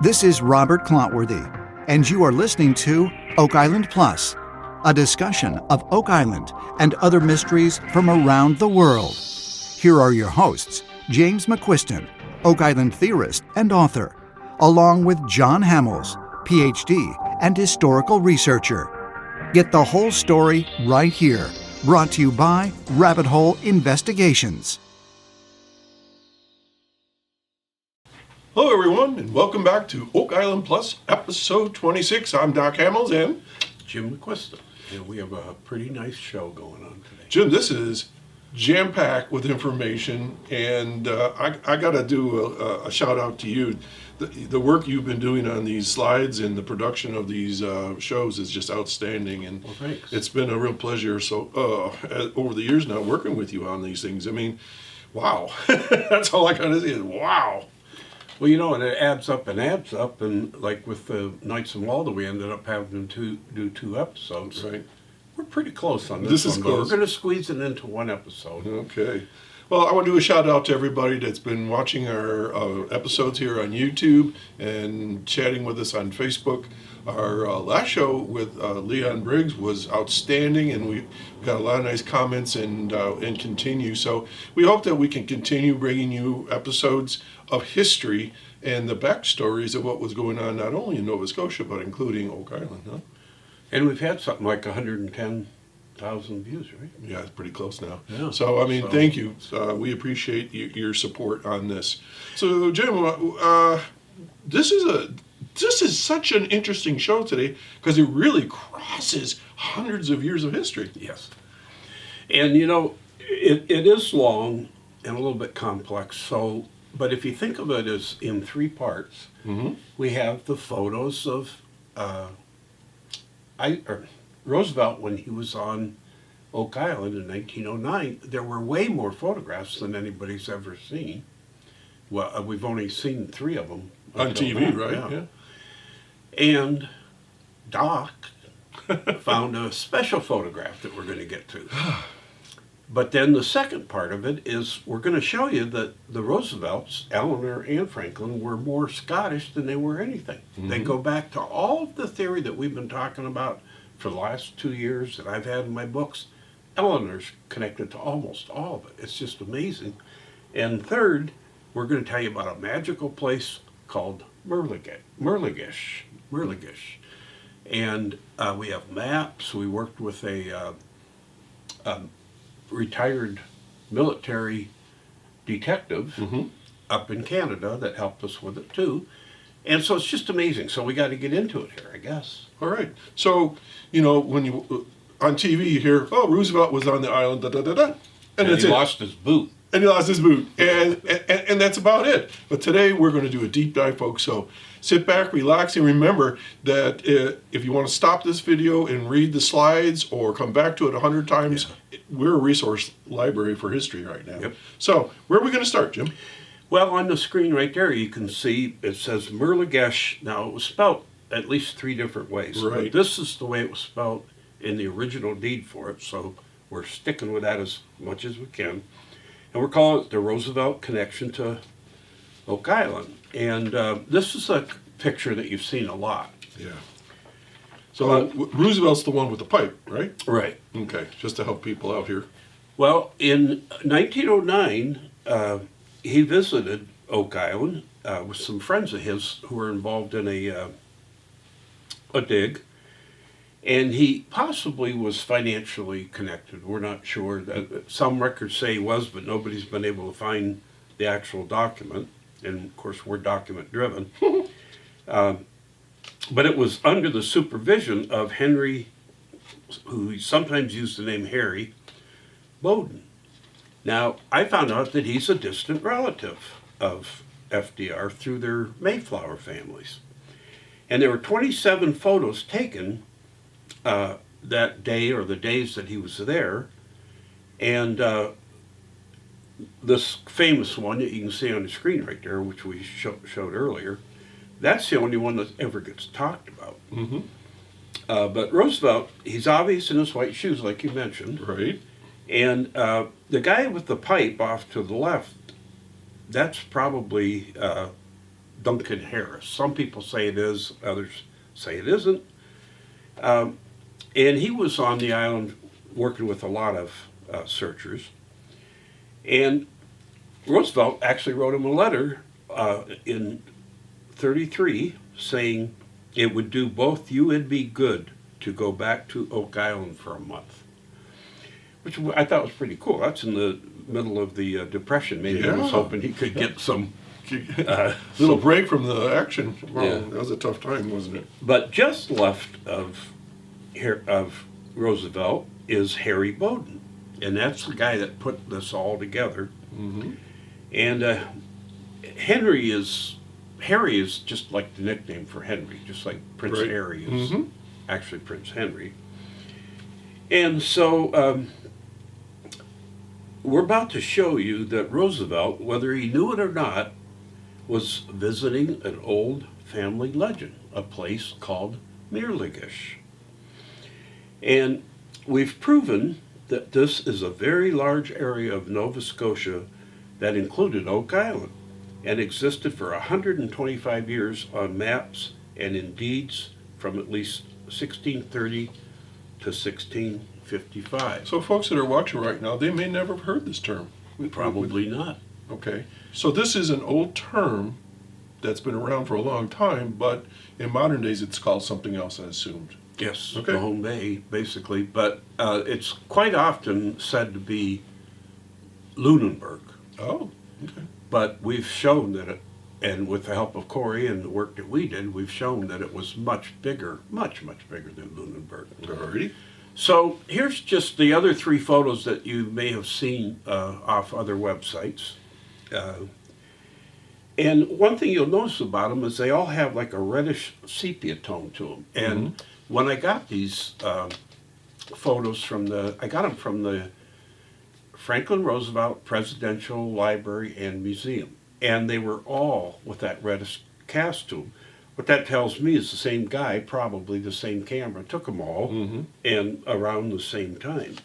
This is Robert Clotworthy, and you are listening to Oak Island Plus, a discussion of Oak Island and other mysteries from around the world. Here are your hosts, James McQuiston, Oak Island theorist and author, along with John Hamels, PhD and historical researcher. Get the whole story right here, brought to you by Rabbit Hole Investigations. Hello everyone, and welcome back to Oak Island Plus, episode 26. I'm Doc Hamels and Jim McQuiston, and we have a pretty nice show going on today. Jim, this is jam-packed with information, and I got to do a shout-out to you. The work you've been doing on these slides and the production of these shows is just outstanding, and well, thanks. It's been a real pleasure over the years now working with you on these things. I mean, wow. That's all I got to say is wow. Well, you know, and it adds up, and like with the Knights of Malta, we ended up having to do two episodes. Right. We're pretty close on this This one, is but close. we're going to squeeze it into one episode. Okay. Well, I want to do a shout out to everybody that's been watching our episodes here on YouTube and chatting with us on Facebook. Our last show with Leon Briggs was outstanding, and we got a lot of nice comments and continue. So we hope that we can continue bringing you episodes of history and the backstories of what was going on not only in Nova Scotia but including Oak Island. Huh? And we've had something like 110,000 views, right? Yeah, it's pretty close now. Yeah. So, I mean, thank you. We appreciate your support on this. So, Jim, this is such an interesting show today because it really crosses hundreds of years of history. Yes. And, you know, it is long and a little bit complex. But if you think of it as in three parts, Mm-hmm. we have the photos of Roosevelt when he was on Oak Island in 1909. There were way more photographs than anybody's ever seen. Well, we've only seen three of them. On TV, right? Yeah. And Doc found a special photograph that we're going to get to. But then the second part of it is we're going to show you that the Roosevelts, Eleanor and Franklin, were more Scottish than they were anything. Mm-hmm. They go back to all of the theory that we've been talking about for the last 2 years that I've had in my books. Eleanor's connected to almost all of it. It's just amazing. And third, we're going to tell you about a magical place called Merligish. And we have maps. We worked with a retired military detective Mm-hmm. up in Canada that helped us with it too. And so it's just amazing. So we got to get into it here, I guess. All right. So, you know, when you on TV you hear, oh, Roosevelt was on the island, And that's he it. lost his boot. And he lost his boot. And that's about it. But today we're going to do a deep dive, folks. So sit back, relax, and remember that if you want to stop this video and read the slides or come back to it 100 times, we're a resource library for history right now. Yep. So where are we going to start, Jim? Well, on the screen right there, you can see it says Merligish. Now, it was spelled at least three different ways. Right. But this is the way it was spelled in the original deed for it, so we're sticking with that as much as we can. And we're calling it the Roosevelt connection to Oak Island. And this is a picture that you've seen a lot. Yeah. So Roosevelt's the one with the pipe, right? Right. Okay, just to help people out here. Well, in 1909, he visited Oak Island with some friends of his who were involved in a dig. And he possibly was financially connected. We're not sure. Some records say he was, but nobody's been able to find the actual document. And of course, we're document driven. But it was under the supervision of Henry, who sometimes used the name Harry, Bowden. Now, I found out that he's a distant relative of FDR through their Mayflower families. And there were 27 photos taken that day or the days that he was there. And this famous one that you can see on the screen right there, which we showed earlier, that's the only one that ever gets talked about. Mm-hmm. But Roosevelt, he's obvious in his white shoes, like you mentioned. Right. And the guy with the pipe off to the left, that's probably Duncan Harris. Some people say it is, others say it isn't. And he was on the island working with a lot of searchers. And Roosevelt actually wrote him a letter in 33 saying it would do both you and me good to go back to Oak Island for a month, which I thought was pretty cool. That's in the middle of the Depression. Maybe he was hoping he could get some little break from the action. Well, Yeah. that was a tough time, wasn't it? But just left of Roosevelt is Harry Bowden, and that's the guy that put this all together. Mm-hmm. And Harry is just like the nickname for Henry, just like Prince Right. Harry is Mm-hmm. actually Prince Henry. And so we're about to show you that Roosevelt, whether he knew it or not, was visiting an old family legend, a place called Mirligish. And we've proven that this is a very large area of Nova Scotia that included Oak Island and existed for 125 years on maps and in deeds from at least 1630 to 1655. So folks that are watching right now, they may never have heard this term. Probably not. Okay. So this is an old term that's been around for a long time, but in modern days it's called something else, I assumed. Yes, Okay. the home bay, basically. But it's quite often said to be Lunenburg. Oh, okay. But we've shown that it, and with the help of Corey and the work that we did, we've shown that it was much bigger, much, much bigger than Lunenburg. Alrighty. So here's just the other three photos that you may have seen off other websites. And one thing you'll notice about them is they all have like a reddish sepia tone to them. And when I got these photos I got them from the Franklin Roosevelt Presidential Library and Museum. And they were all with that reddish cast to them. What that tells me is the same guy, probably the same camera, took them all and around the same time.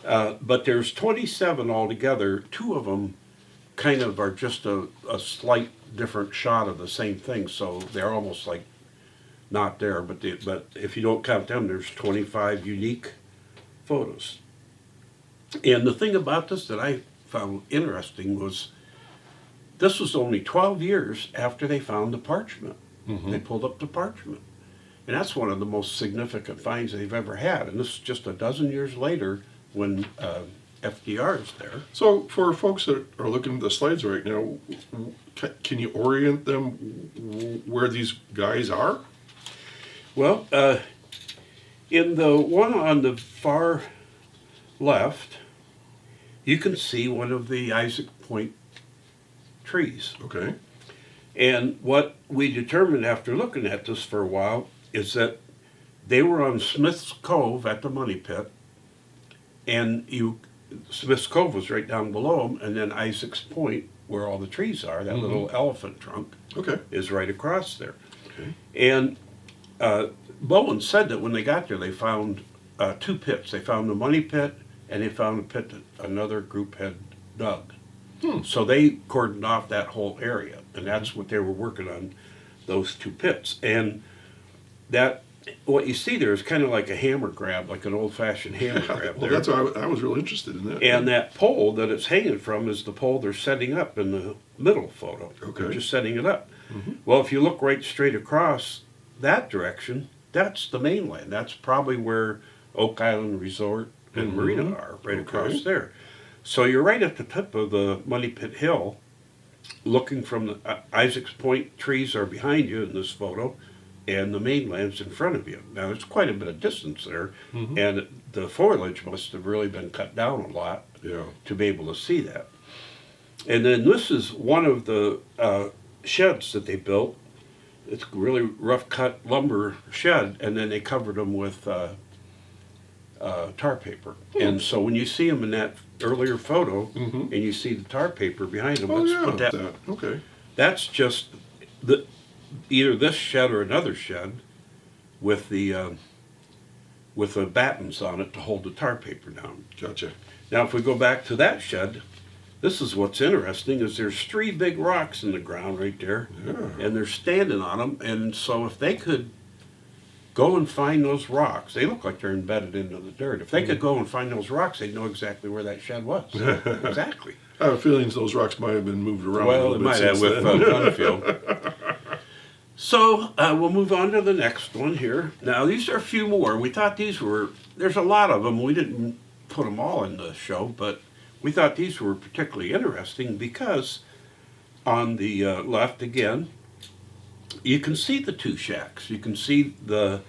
But there's 27 altogether. 2 of them kind of are just a slight different shot of the same thing, so they're almost like not there. But if you don't count them, there's 25 unique photos. And the thing about this that I found interesting was this was only 12 years after they found the parchment. They pulled up the parchment. And that's one of the most significant finds they've ever had. And this is just a dozen years later when FDR is there. So for folks that are looking at the slides right now, can you orient them where these guys are? Well, in the one on the far left, you can see one of the Isaac Point trees. Okay. And what we determined after looking at this for a while is that they were on Smith's Cove at the Money Pit, and Smith's Cove was right down below them, and then Isaac's Point, where all the trees are, that little elephant trunk, is right across there. Okay. And Bowen said that when they got there, they found 2 pits. They found the Money Pit, and they found a pit that another group had dug. So they cordoned off that whole area, and that's what they were working on, those 2 pits. And that, what you see there is kind of like a hammer grab, like an old-fashioned hammer grab Well, there. that's why I was real interested in that. And that pole that it's hanging from is the pole they're setting up in the middle photo. Okay. They're just setting it up. Well, if you look right straight across that direction, that's the mainland. That's probably where Oak Island Resort and Marina are, right across there. So you're right at the tip of the Money Pit Hill, looking from the Isaac's Point trees are behind you in this photo, and the mainland's in front of you. Now, there's quite a bit of distance there, and the foliage must have really been cut down a lot to be able to see that. And then this is one of the sheds that they built. It's a really rough-cut lumber shed, and then they covered them with tar paper. And so when you see them in that earlier photo, and you see the tar paper behind them, Okay. that's just either this shed or another shed with the battens on it to hold the tar paper down. Gotcha. Now, if we go back to that shed, this is what's interesting, is there's 3 big rocks in the ground right there, and they're standing on them. And so if they could go and find those rocks, they look like they're embedded into the dirt. If they could go and find those rocks, they'd know exactly where that shed was. Exactly. I have feelings those rocks might have been moved around. Well, it might have with Gunfield. So we'll move on to the next one here. Now, these are a few more. We thought there's a lot of them. We didn't put them all in the show, but we thought these were particularly interesting because on the left again, you can see the 2 shacks. You can see the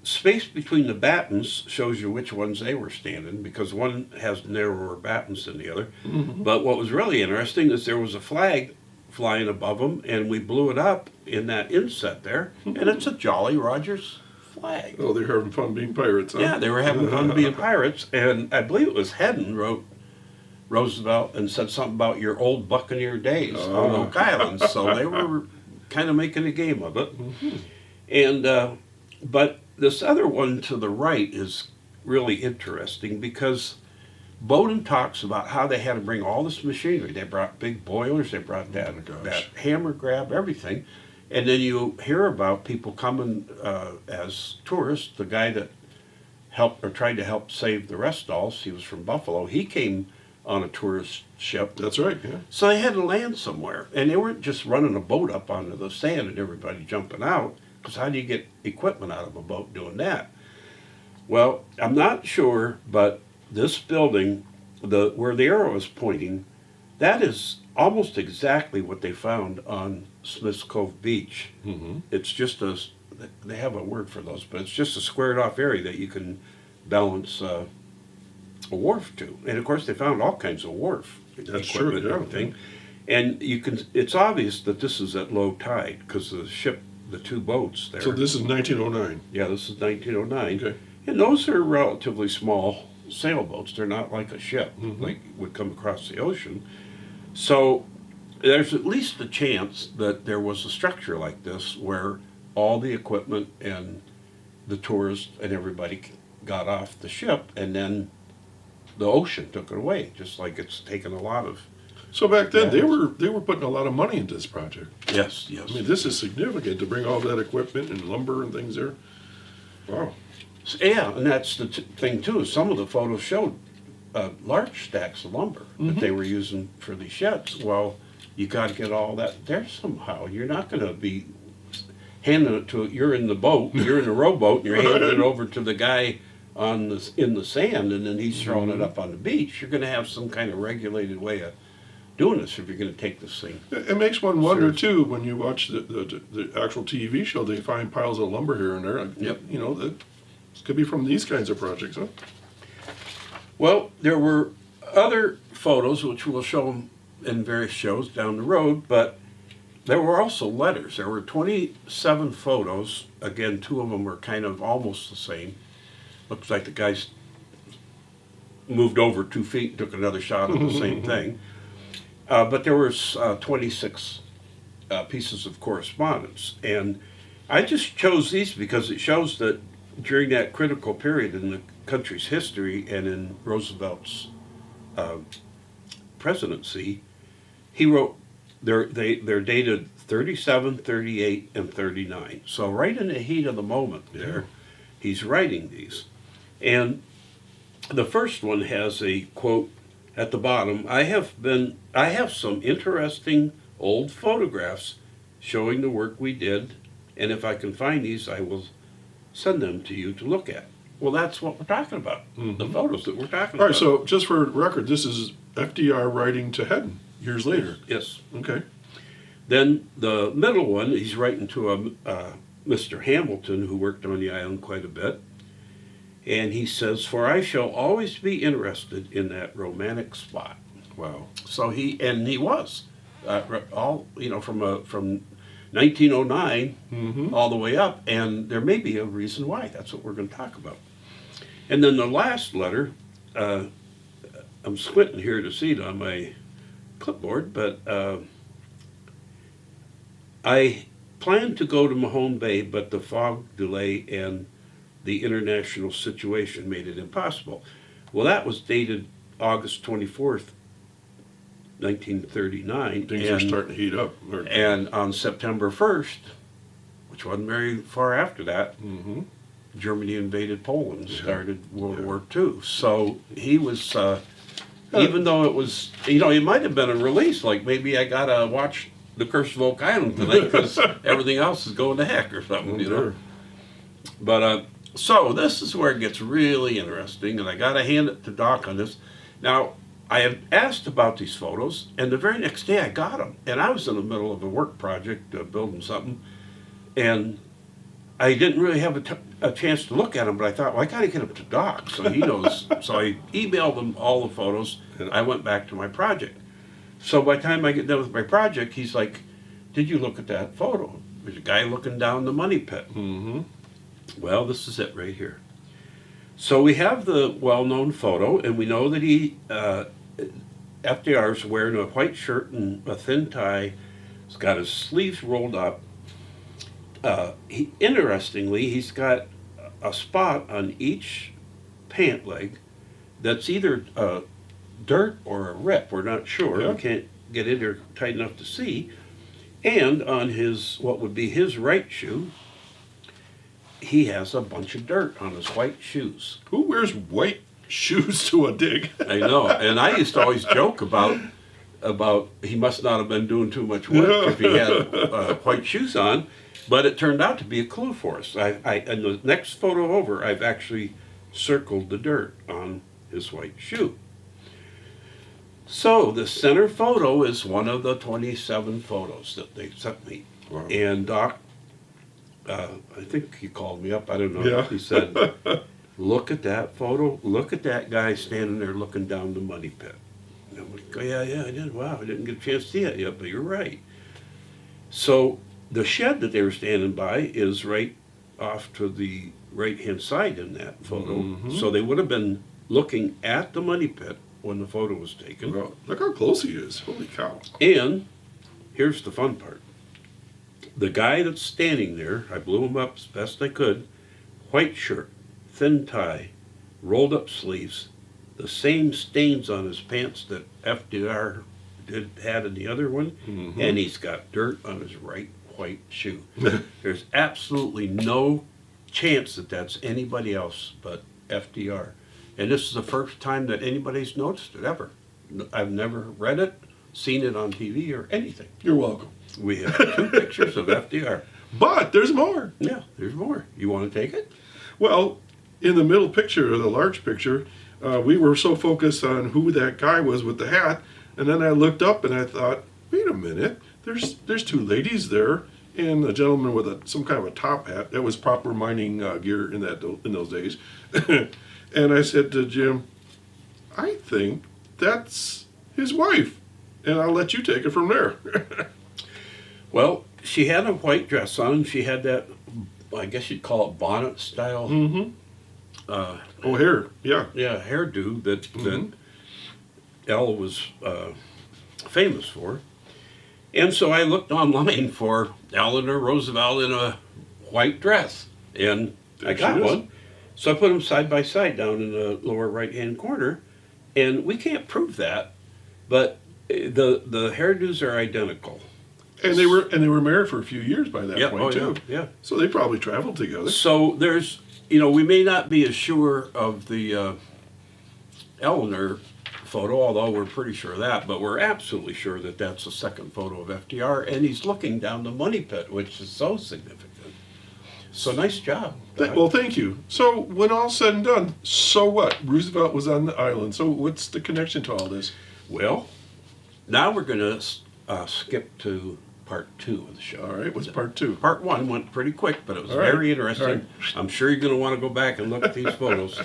space between the battens shows you which ones they were standing, because one has narrower battens than the other. But what was really interesting is there was a flag flying above them, and we blew it up in that inset there, and it's a Jolly Rogers flag. Oh, they're having fun being pirates, huh? Yeah, they were having fun being pirates, and I believe it was Hedden wrote Roosevelt and said something about your old buccaneer days on Oak Island, so they were kind of making a game of it. And but this other one to the right is really interesting, because Bowden talks about how they had to bring all this machinery. They brought big boilers, they brought that hammer grab, everything. And then you hear about people coming as tourists. The guy that helped or tried to help save the Restalls, he was from Buffalo, he came on a tourist ship. That's right, yeah. So they had to land somewhere. And they weren't just running a boat up onto the sand and everybody jumping out, because how do you get equipment out of a boat doing that? Well, I'm not sure, but this building, where the arrow is pointing, that is almost exactly what they found on Smith's Cove Beach. It's just they have a word for those, but it's just a squared off area that you can balance a wharf to. And of course they found all kinds of wharf equipment and everything. And it's obvious that this is at low tide, because the 2 boats there. So this is 1909. Yeah, this is 1909. Okay. And those are relatively small sailboats. They're not like a ship, like would come across the ocean. So there's at least a chance that there was a structure like this where all the equipment and the tourists and everybody got off the ship, and then the ocean took it away, just like it's taken a lot of. So back then they were putting a lot of money into this project. Yes. I mean, this is significant to bring all that equipment and lumber and things there. Wow. Yeah, and that's the thing too. Some of the photos showed large stacks of lumber that they were using for these sheds. Well, you got to get all that there somehow. You're not going to be handing it to. You're in the boat. You're in a rowboat, and you're handing it over to the guy in the sand, and then he's throwing it up on the beach. You're going to have some kind of regulated way of doing this if you're going to take this thing. It makes one wonder too, when you watch the actual TV show. They find piles of lumber here and there. Yep. You know, that could be from these kinds of projects, huh? Well, there were other photos which we'll show them in various shows down the road, but there were also letters. There were 27 photos. Again, 2 of them were kind of almost the same. Looks like the guys moved over 2 feet and took another shot of the same thing. But there were 26 pieces of correspondence. And I just chose these because it shows that during that critical period in the country's history and in Roosevelt's presidency, he wrote, they're dated 37, 38, and 39. So right in the heat of the moment there, he's writing these. And the first one has a quote at the bottom: I have some interesting old photographs showing the work we did, and if I can find these, I will send them to you to look at. Well, that's what we're talking about, the photos that we're talking about. All right, so just for record, this is FDR writing to Hedden years later. Yes. Okay. Then the middle one, he's writing to Mr. Hamilton, who worked on the island quite a bit. And he says, "For I shall always be interested in that romantic spot." Wow. So he was all, from 1909 all the way up, and there may be a reason why. That's what we're going to talk about. And then the last letter, I'm squinting here to see it on my clipboard, but I planned to go to Mahone Bay, but the fog delay and the international situation made it impossible. Well, that was dated August 24th, 1939. Things are starting to heat up. And on September 1st, which wasn't very far after that, Mm-hmm. Germany invaded Poland, started World War II. So he was, even though it was, it might have been a release, like maybe I gotta watch The Curse of Oak Island tonight because everything else is going to heck or something, Sure. But, so this is where it gets really interesting, and I gotta hand it to Doc on this. Now, I had asked about these photos, and the very next day I got them. And I was in the middle of a work project, building something, and I didn't really have a chance to look at them, but I thought, well, I got to get them to Doc, so he knows. So I emailed him all the photos. I went back to my project. So by the time I get done with my project, he's like, did you look at that photo? There's a guy looking down the money pit. Mm-hmm. Well, this is it right here. So we have the well-known photo, and we know that FDR's wearing a white shirt and a thin tie. He's got his sleeves rolled up. Interestingly, he's got a spot on each pant leg that's either dirt or a rip. We're not sure. Yeah. We can't get in there tight enough to see. And on his, what would be his right shoe, he has a bunch of dirt on his white shoes. Who wears white shoes to a dig? I know. And I used to always joke about he must not have been doing too much work if he had white shoes on. But it turned out to be a clue for us. In the next photo over, I've actually circled the dirt on his white shoe. So the center photo is one of the 27 photos that they sent me. Wow. And Doc, I think he called me up, I don't know. Yeah. He said, look at that photo. Look at that guy standing there looking down the money pit. And I'm like, oh, yeah, I did. Wow, I didn't get a chance to see it yet, but you're right. So the shed that they were standing by is right off to the right-hand side in that photo. Mm-hmm. So they would have been looking at the money pit when the photo was taken. Wow. Look how close he is. Holy cow. And here's the fun part. The guy that's standing there, I blew him up as best I could, white shirt, thin tie, rolled up sleeves, the same stains on his pants that FDR had in the other one, Mm-hmm. and he's got dirt on his right white shoe. There's absolutely no chance that that's anybody else but FDR. And this is the first time that anybody's noticed it ever. I've never read it, seen it on TV or anything. You're welcome. We have 2 pictures of FDR. But there's more. Yeah, there's more. You want to take it? Well, in the middle picture, or the large picture, we were so focused on who that guy was with the hat, and then I looked up and I thought, wait a minute, there's 2 ladies there, and a gentleman with some kind of a top hat. That was proper mining gear in those days. And I said to Jim, I think that's his wife, and I'll let you take it from there. Well, she had a white dress on. She had that, I guess you'd call it bonnet style. Mm-hmm. Hair, yeah. Yeah, hairdo that Mm-hmm. Elle was famous for. And so I looked online for Eleanor Roosevelt in a white dress, and I got one. So I put them side by side down in the lower right-hand corner, and we can't prove that, but the hairdos are identical. And they were married for a few years by that point too. Yeah. So they probably traveled together. So there's, we may not be as sure of the Eleanor photo, although we're pretty sure of that, but we're absolutely sure that that's the second photo of FDR, and he's looking down the money pit, which is so significant. So nice job. Well, thank you. So when all's said and done, so what? Roosevelt was on the island. So what's the connection to all this? Well, now we're going to skip to part 2 of the show. All right, what's part 2? Part 1 went pretty quick, but it was All right. very interesting. All right. I'm sure you're going to want to go back and look at these photos.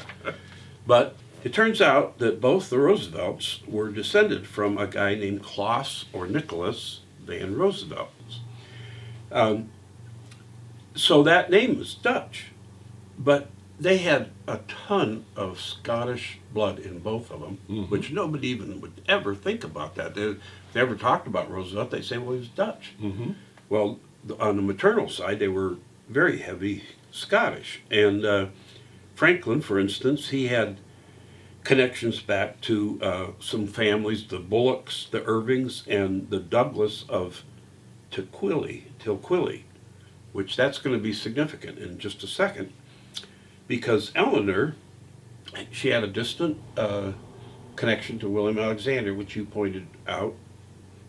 But it turns out that both the Roosevelts were descended from a guy named Klaus or Nicholas Van Roosevelt. So that name is Dutch, but they had a ton of Scottish blood in both of them, Mm-hmm. which nobody even would ever think about that. If they ever talked about Roosevelt, they say, well, he was Dutch. Mm-hmm. Well, on the maternal side, they were very heavy Scottish. And Franklin, for instance, he had connections back to some families, the Bullocks, the Irvings, and the Douglas of Tilquilly, which that's going to be significant in just a second, because Eleanor, she had a distant connection to William Alexander, which you pointed out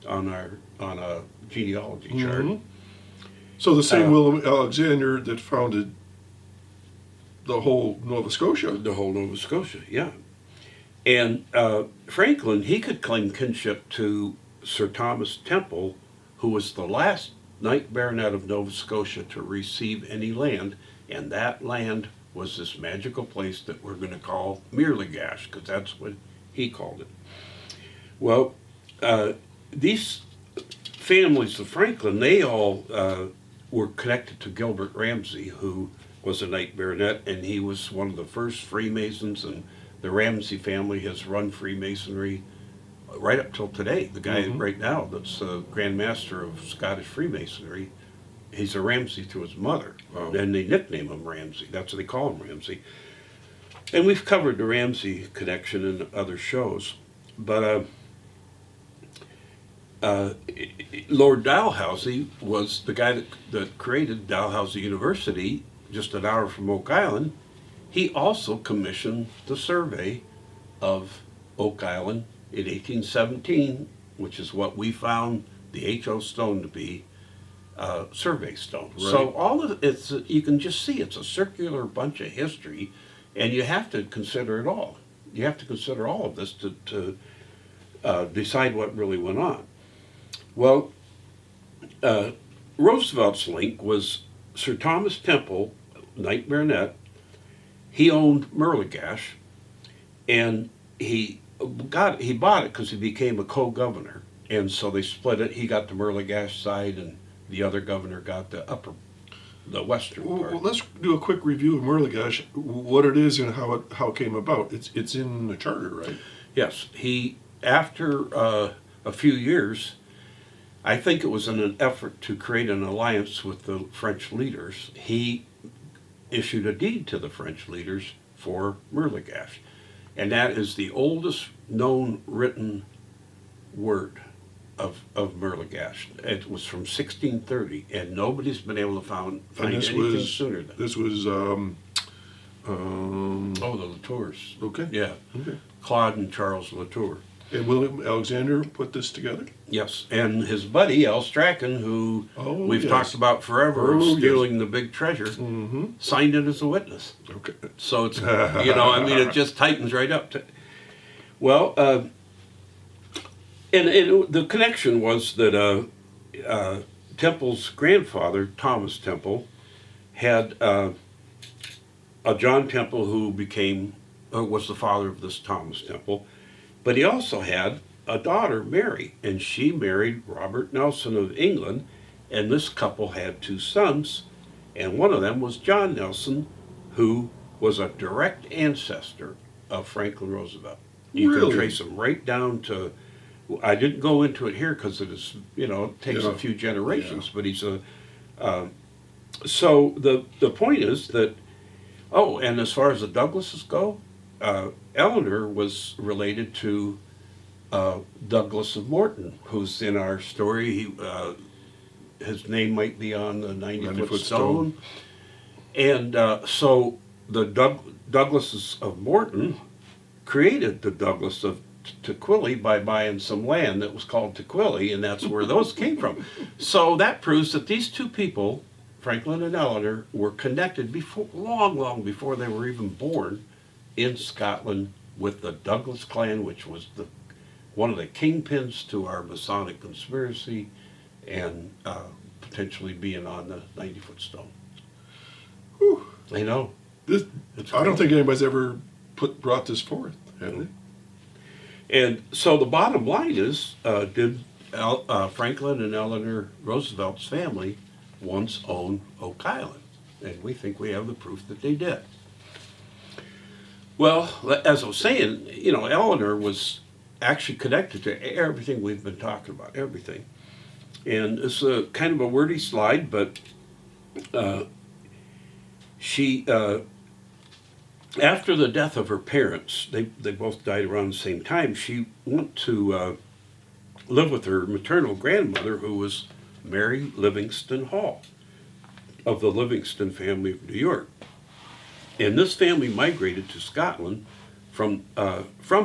on a genealogy chart. So the same William Alexander that founded the whole Nova Scotia. The whole Nova Scotia, yeah. And Franklin, he could claim kinship to Sir Thomas Temple, who was the last Knight Baronet of Nova Scotia to receive any land, and that land was this magical place that we're going to call Mirligash, because that's what he called it. Well, these families of Franklin, they all were connected to Gilbert Ramsay, who was a Knight Baronet, and he was one of the first Freemasons, and the Ramsay family has run Freemasonry right up till today. The guy right now that's Grand Master of Scottish Freemasonry, he's a Ramsay to his mother, and they nickname him Ramsay. That's what they call him, Ramsay. And we've covered the Ramsay connection in other shows, but Lord Dalhousie was the guy that created Dalhousie University, just an hour from Oak Island. He also commissioned the survey of Oak Island in 1817, which is what we found the H.O. stone to be, survey stone. Right. So all of it's, you can just see it's a circular bunch of history, and you have to consider it all. You have to consider all of this to decide what really went on. Well, Roosevelt's link was Sir Thomas Temple, Knight Baronet. He owned Mirligash, and he bought it because he became a co-governor, and so they split it. He got the Mirligash side, and the other governor got the western part. Well, let's do a quick review of Mirligash, what it is and how it came about. It's in the charter, right? Yes, he, after a few years, I think it was in an effort to create an alliance with the French leaders, he issued a deed to the French leaders for Mirligash. And that is the oldest known written word of Mirligash. It was from 1630, and nobody's been able to find anything sooner than this was the Latours. Okay. Yeah. Okay. Claude and Charles Latour. And William Alexander put this together? Yes, and his buddy, L. Strachan, who we've talked about forever, stealing the big treasure, signed it as a witness. Okay. So it's, it just tightens right up. Well, and the connection was that Temple's grandfather, Thomas Temple, had a John Temple who was the father of this Thomas Temple. But he also had a daughter, Mary, and she married Robert Nelson of England, and this couple had 2 sons, and one of them was John Nelson, who was a direct ancestor of Franklin Roosevelt. You can trace him right down to, I didn't go into it here because it is, it takes a few generations, but he's so the point is that, and as far as the Douglases go, Eleanor was related to Douglas of Morton, who's in our story. His name might be on the 90-foot stone. And so the Douglases of Morton created the Douglas of Tilquilly by buying some land that was called Tilquilly, and that's where those came from. So that proves that these 2 people, Franklin and Eleanor, were connected long before they were even born in Scotland with the Douglas clan, which was one of the kingpins to our Masonic conspiracy, and potentially being on the 90-foot stone. Whew. I know. I don't think anybody's ever brought this forth, have they? And so the bottom line is, did Franklin and Eleanor Roosevelt's family once own Oak Island? And we think we have the proof that they did. Well, as I was saying, Eleanor was actually connected to everything we've been talking about, everything. And it's a kind of a wordy slide, but she after the death of her parents, they both died around the same time, she went to live with her maternal grandmother, who was Mary Livingston Hall of the Livingston family of New York. And this family migrated to Scotland from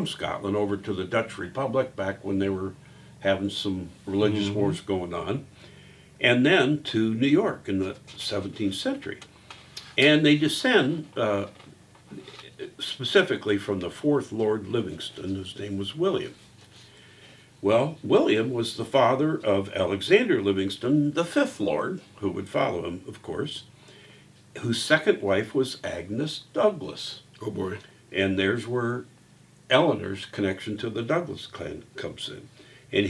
Scotland over to the Dutch Republic back when they were having some religious wars going on, and then to New York in the 17th century. And they descend specifically from the fourth Lord Livingston, whose name was William. Well, William was the father of Alexander Livingston, the fifth Lord, who would follow him, of course, whose second wife was Agnes Douglas. Oh boy. And there's where Eleanor's connection to the Douglas clan comes in. And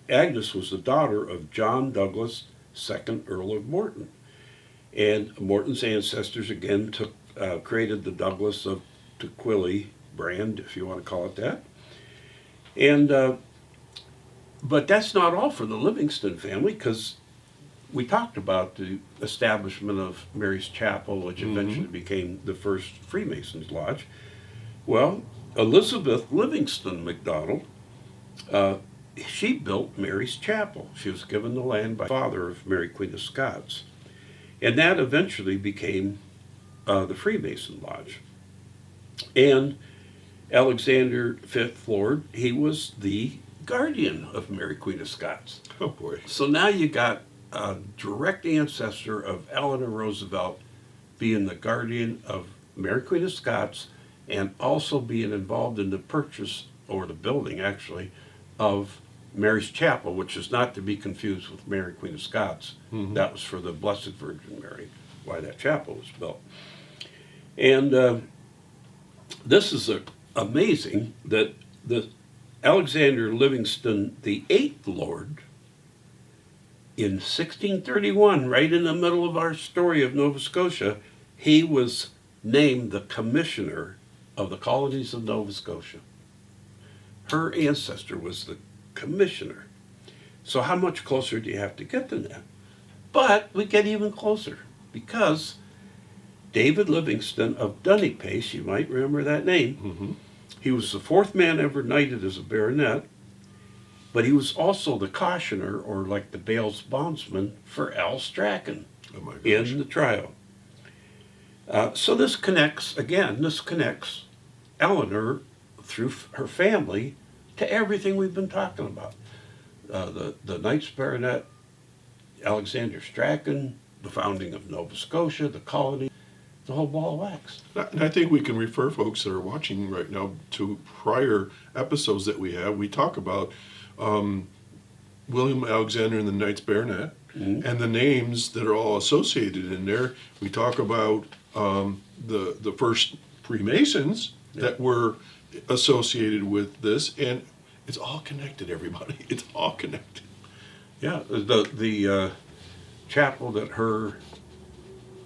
Agnes was the daughter of John Douglas, 2nd Earl of Morton. And Morton's ancestors again created the Douglas of Tequila brand, if you want to call it that. And but that's not all for the Livingston family, because we talked about the establishment of Mary's Chapel, which eventually became the first Freemasons Lodge. Well, Elizabeth Livingston MacDonald, she built Mary's Chapel. She was given the land by the father of Mary Queen of Scots. And that eventually became the Freemason Lodge. And Alexander, 5th Lord, he was the guardian of Mary Queen of Scots. Oh boy. So now you got a direct ancestor of Eleanor Roosevelt being the guardian of Mary Queen of Scots, and also being involved in the purchase, or the building actually, of Mary's Chapel, which is not to be confused with Mary Queen of Scots. That was for the Blessed Virgin Mary, why that chapel was built. And this is amazing that the Alexander Livingston, the 8th Lord, in 1631, right in the middle of our story of Nova Scotia, he was named the commissioner of the colonies of Nova Scotia. Her ancestor was the commissioner. So how much closer do you have to get than that? But we get even closer, because David Livingston of Dunnipace, you might remember that name, he was the 4th man ever knighted as a baronet, but he was also the cautioner, or like the bail's bondsman, for Al Strachan in the trial. So this connects Eleanor through her family to everything we've been talking about. The Knights Baronet, Alexander Strachan, the founding of Nova Scotia, the colony, the whole ball of wax. And I think we can refer folks that are watching right now to prior episodes that we have. We talk about William Alexander and the Knights Baronet, and the names that are all associated in there. We talk about the first Freemasons that were associated with this, and it's all connected, everybody. It's all connected. Yeah, the chapel that her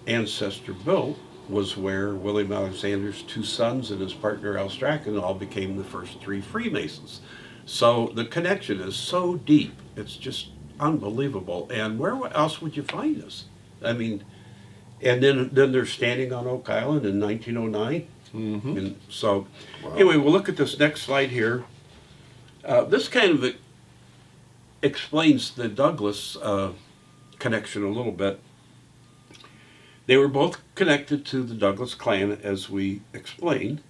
ancestor built was where William Alexander's 2 sons and his partner Al Strachan all became the first 3 Freemasons. So the connection is so deep, it's just unbelievable. And where else would you find this? I mean, and then they're standing on Oak Island in 1909. And so, anyway, we'll look at this next slide here. This kind of explains the Douglas connection a little bit. They were both connected to the Douglas clan, as we explained,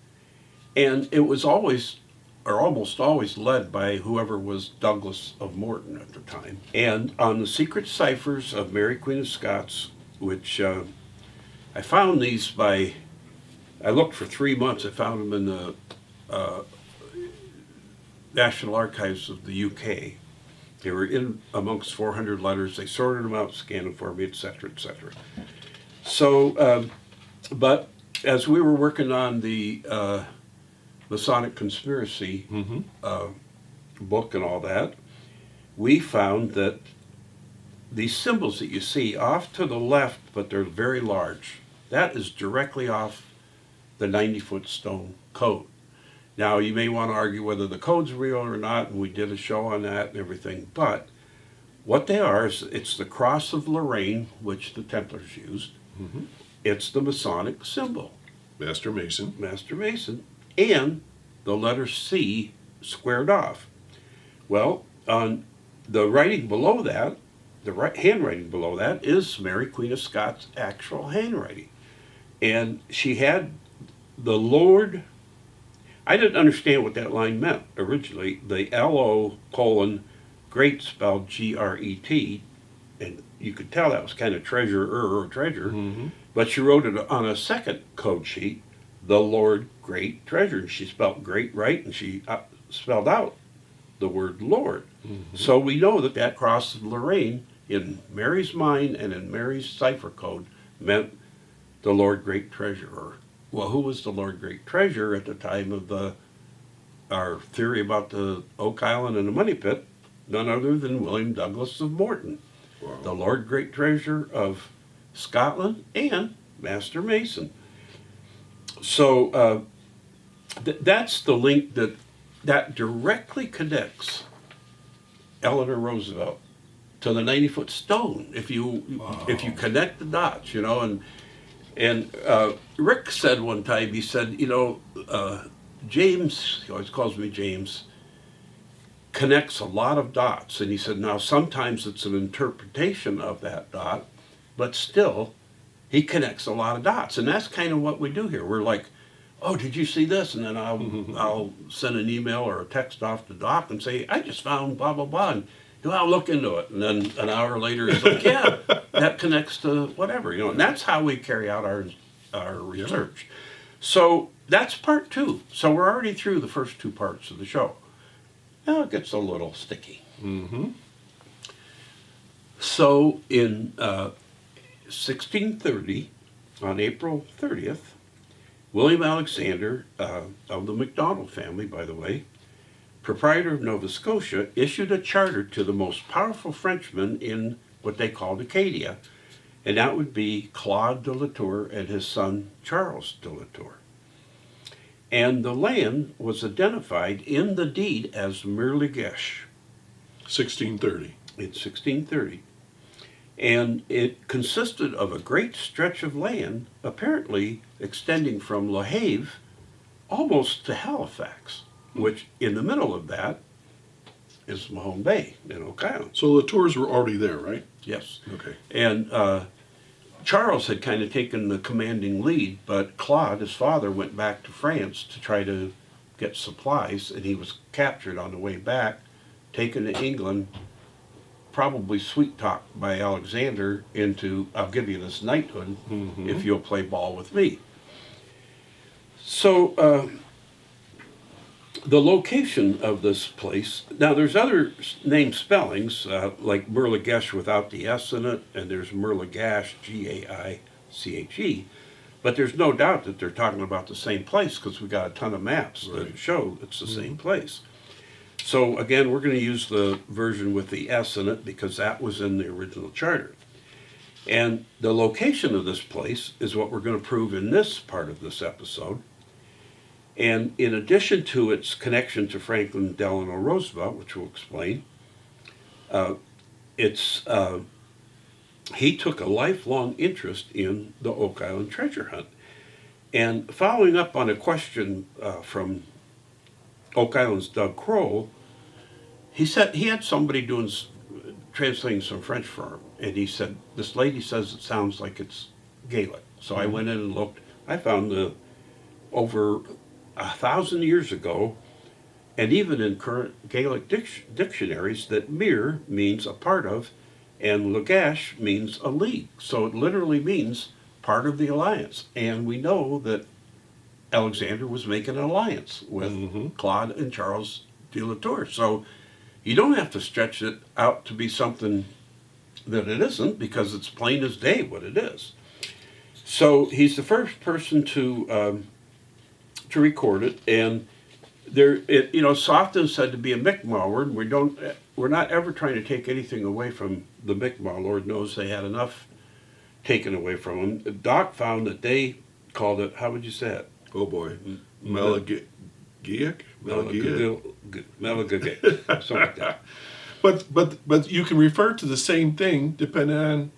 and it was always, or almost always, led by whoever was Douglas of Morton at the time. And on the secret ciphers of Mary Queen of Scots, which I found these I looked for 3 months. I found them in the National Archives of the UK. They were in amongst 400 letters. They sorted them out, scanned them for me, etc., etc. So, but as we were working on the Masonic Conspiracy book and all that, we found that these symbols that you see off to the left, but they're very large, that is directly off the 90-foot stone code. Now, you may want to argue whether the code's real or not, and we did a show on that and everything, but what they are is, it's the cross of Lorraine, which the Templars used, It's the Masonic symbol, Master Mason. Master Mason, and the letter C squared off. Well, on the writing below that, handwriting below that is Mary Queen of Scots' actual handwriting. And she had the Lord. I didn't understand what that line meant originally. The L-O colon great spelled G-R-E-T, and you could tell that was kind of treasurer or treasure, but she wrote it on a second code sheet, the Lord Great Treasure. She spelled great right, and she spelled out the word Lord. So we know that that cross of Lorraine in Mary's mind and in Mary's cipher code meant the Lord Great Treasurer. Well, who was the Lord Great Treasurer at the time of our theory about the Oak Island and the Money Pit? None other than William Douglas of Morton, Wow. the Lord Great Treasurer of Scotland and Master Mason. So that's the link that directly connects Eleanor Roosevelt to the 90-foot stone. If you connect the dots, and Rick said one time, he said, James, he always calls me James, connects a lot of dots. And he said, now sometimes it's an interpretation of that dot, but still, he connects a lot of dots. And that's kind of what we do here. We're like, oh, did you see this? And then I'll send an email or a text off to Doc and say, I just found blah, blah, blah. And I'll look into it. And then an hour later, he's like, yeah, that connects to whatever. And that's how we carry out our research. So that's part 2. So we're already through the first 2 parts of the show. Now it gets a little sticky. So in 1630, on April 30th, William Alexander, of the MacDonald family, by the way, proprietor of Nova Scotia, issued a charter to the most powerful Frenchman in what they called Acadia, and that would be Claude de La Tour and his son Charles de La Tour. And the land was identified in the deed as Mirligesh. 1630. In 1630. And it consisted of a great stretch of land, apparently extending from La Have almost to Halifax, which in the middle of that is Mahone Bay in Oak Island. So the tours were already there, right? Yes. Okay. And Charles had kind of taken the commanding lead, but Claude, his father, went back to France to try to get supplies, and he was captured on the way back, taken to England, probably sweet-talked by Alexander into, I'll give you this knighthood if you'll play ball with me. So the location of this place, now there's other name spellings, like Mirligesh without the S in it, and there's Mirligash, G-A-I-C-H-E, but there's no doubt that they're talking about the same place because we got a ton of maps that show it's the same place. So again, we're going to use the version with the S in it because that was in the original charter. And the location of this place is what we're going to prove in this part of this episode. And in addition to its connection to Franklin Delano Roosevelt, which we'll explain, he took a lifelong interest in the Oak Island treasure hunt. And following up on a question from Oak Island's Doug Kroll, he said he had somebody translating some French for him, and he said, this lady says it sounds like it's Gaelic. So I went in and looked. I found over 1,000 years ago, and even in current Gaelic dictionaries, that Mir means a part of, and Lagash means a league. So it literally means part of the alliance. And we know that Alexander was making an alliance with Claude and Charles de La Tour. So you don't have to stretch it out to be something that it isn't, because it's plain as day what it is. So he's the first person to record it, and it's often said to be a Mi'kmaq word. We're not ever trying to take anything away from the Mi'kmaq. Lord knows they had enough taken away from them. Doc found that they called it, how would you say it? Oh boy, Melagaic? Melagaic, something like that. But you can refer to the same thing depending on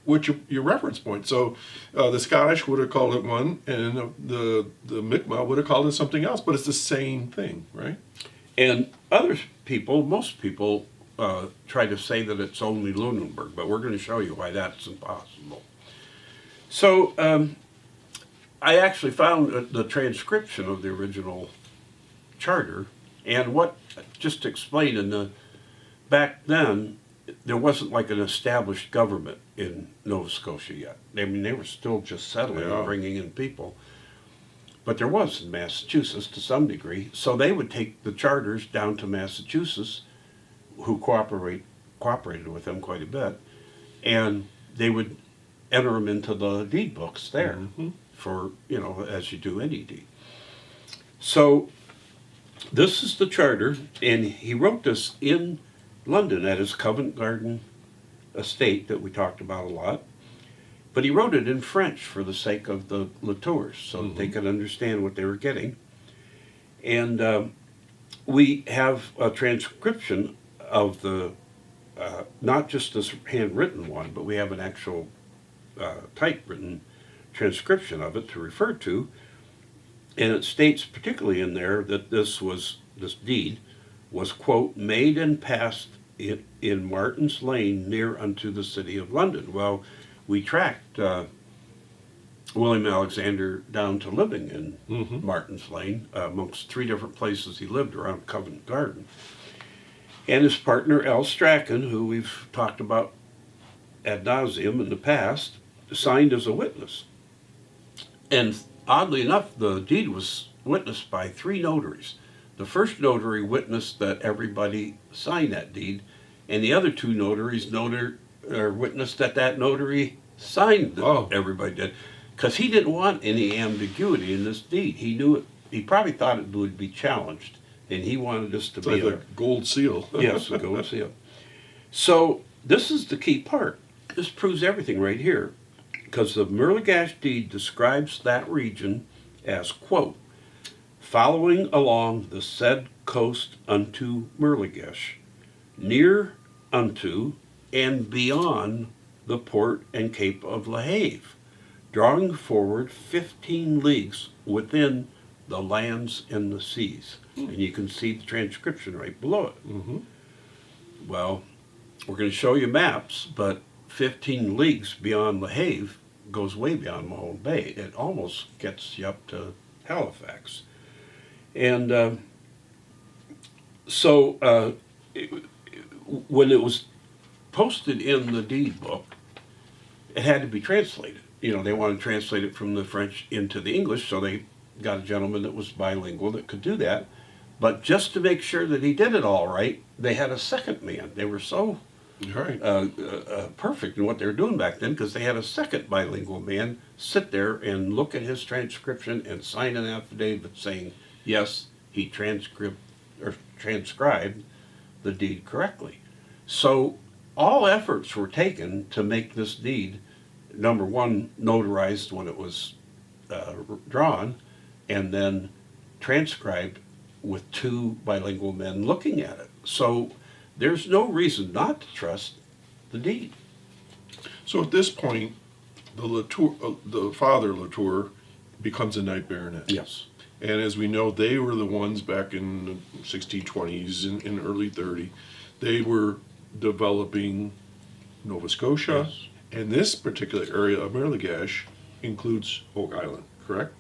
what's your reference point. So the Scottish would have called it one, and the Mi'kmaq would have called it something else, but it's the same thing, right? And most people, try to say that it's only Lunenburg, but we're going to show you why that's impossible. So I actually found the transcription of the original charter, and just to explain, back then, there wasn't like an established government in Nova Scotia yet. I mean, they were still just settling and bringing in people. But there was in Massachusetts to some degree. So they would take the charters down to Massachusetts, who cooperated with them quite a bit, and they would enter them into the deed books there for, as you do any deed. So this is the charter, and he wrote this in London at his Covent Garden estate that we talked about a lot. But he wrote it in French for the sake of the Latours, so that they could understand what they were getting. And we have a transcription of the, not just this handwritten one, but we have an actual typewritten transcription of it to refer to. And it states particularly in there that this deed was, quote, made and passed in Martin's Lane near unto the city of London. Well, we tracked William Alexander down to living in Martin's Lane, amongst 3 different places he lived around Covent Garden. And his partner, L. Strachan, who we've talked about ad nauseum in the past, signed as a witness. And oddly enough, the deed was witnessed by 3 notaries. The first notary witnessed that everybody signed that deed, and the other 2 notaries witnessed that notary signed that everybody did, because he didn't want any ambiguity in this deed. He knew it. He probably thought it would be challenged, and he wanted this to be like a gold seal. Yes, a gold seal. So this is the key part. This proves everything right here, because the Mirligash deed describes that region as, quote, following along the said coast unto Mirligash, near unto and beyond the port and Cape of La Have, drawing forward 15 leagues within the lands and the seas. And you can see the transcription right below it. Well, we're going to show you maps, but 15 leagues beyond La Have goes way beyond Mahone Bay. It almost gets you up to Halifax. And when it was posted in the deed book, it had to be translated. They wanted to translate it from the French into the English, so they got a gentleman that was bilingual that could do that. But just to make sure that he did it all right, they had a second man. They were so perfect in what they were doing back then, because they had a second bilingual man sit there and look at his transcription and sign an affidavit saying, yes, he transcribed the deed correctly. So all efforts were taken to make this deed, number one, notarized when it was drawn, and then transcribed with 2 bilingual men looking at it. So there's no reason not to trust the deed. So at this point, the father Latour becomes a knight baronet. Yes. And as we know, they were the ones back in the 1620s and early 30s. They were developing Nova Scotia, Yes. and this particular area of Mirligash includes Oak Island, correct?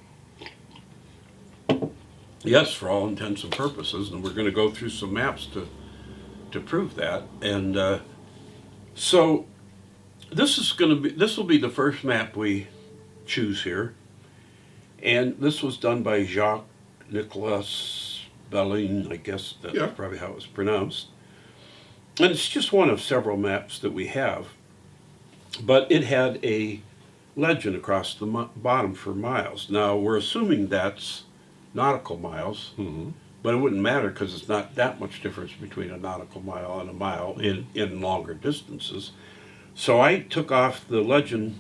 Yes, for all intents and purposes, and we're going to go through some maps to prove that. And so this will be the first map we choose here, and this was done by Jacques Nicolas Bellin, I guess that's probably how it was pronounced. And it's just one of several maps that we have, but it had a legend across the bottom for miles. Now we're assuming that's nautical miles, but it wouldn't matter because it's not that much difference between a nautical mile and a mile in longer distances. So I took off the legend,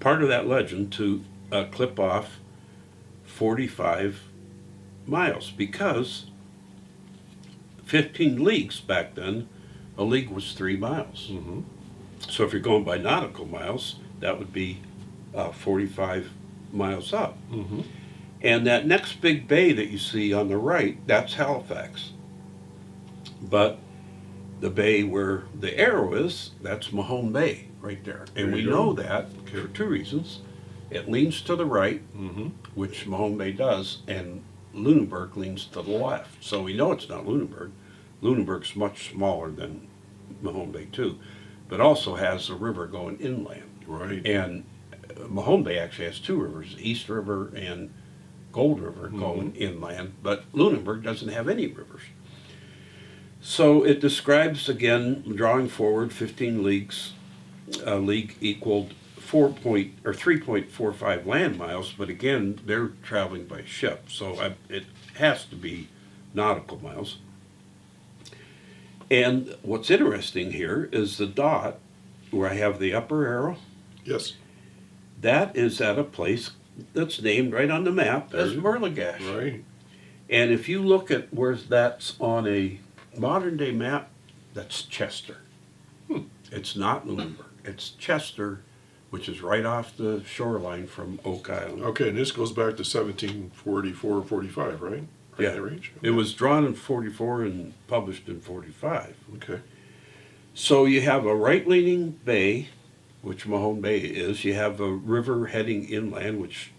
part of that legend, to clip off 45 miles, because 15 leagues back then, a league was 3 miles. So if you're going by nautical miles, that would be 45 miles up. Mm-hmm. And that next big bay that you see on the right, that's Halifax. But the bay where the arrow is, that's Mahone Bay right there. And we know that for two reasons. It leans to the right, Mm-hmm. which Mahone Bay does, and Lunenburg leans to the left. So we know it's not Lunenburg. Lunenburg's much smaller than Mahone Bay too, but also has a river going inland. Right. And Mahone Bay actually has two rivers, East River and Gold River going inland, but Lunenburg doesn't have any rivers. So it describes, again, drawing forward 15 leagues, a league equaled 3.45 land miles, but again, they're traveling by ship, so it has to be nautical miles. And what's interesting here is the dot, where I have the upper arrow, Yes. that is at a place that's named right on the map as Merlegash. Right. And if you look at where that's on a modern day map, that's Chester. It's not Lunenburg. It's Chester, which is right off the shoreline from Oak Island. Okay, and this goes back to 1744, 45, right? Right Yeah. in that range? It was drawn in 44 and published in 45. Okay. So you have a right-leaning bay, which Mahone Bay is. You have a river heading inland, which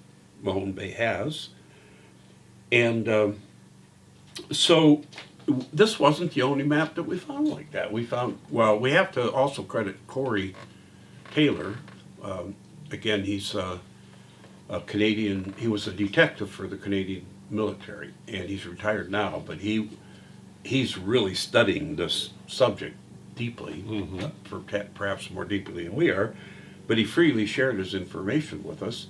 Mahone Bay has. And so this wasn't the only map that we found like that. We found, well, we have to also credit Corey Taylor. Again, he's a Canadian, he was a detective for the Canadian military, and he's retired now, but he's really studying this subject deeply, perhaps more deeply than we are, but he freely shared his information with us.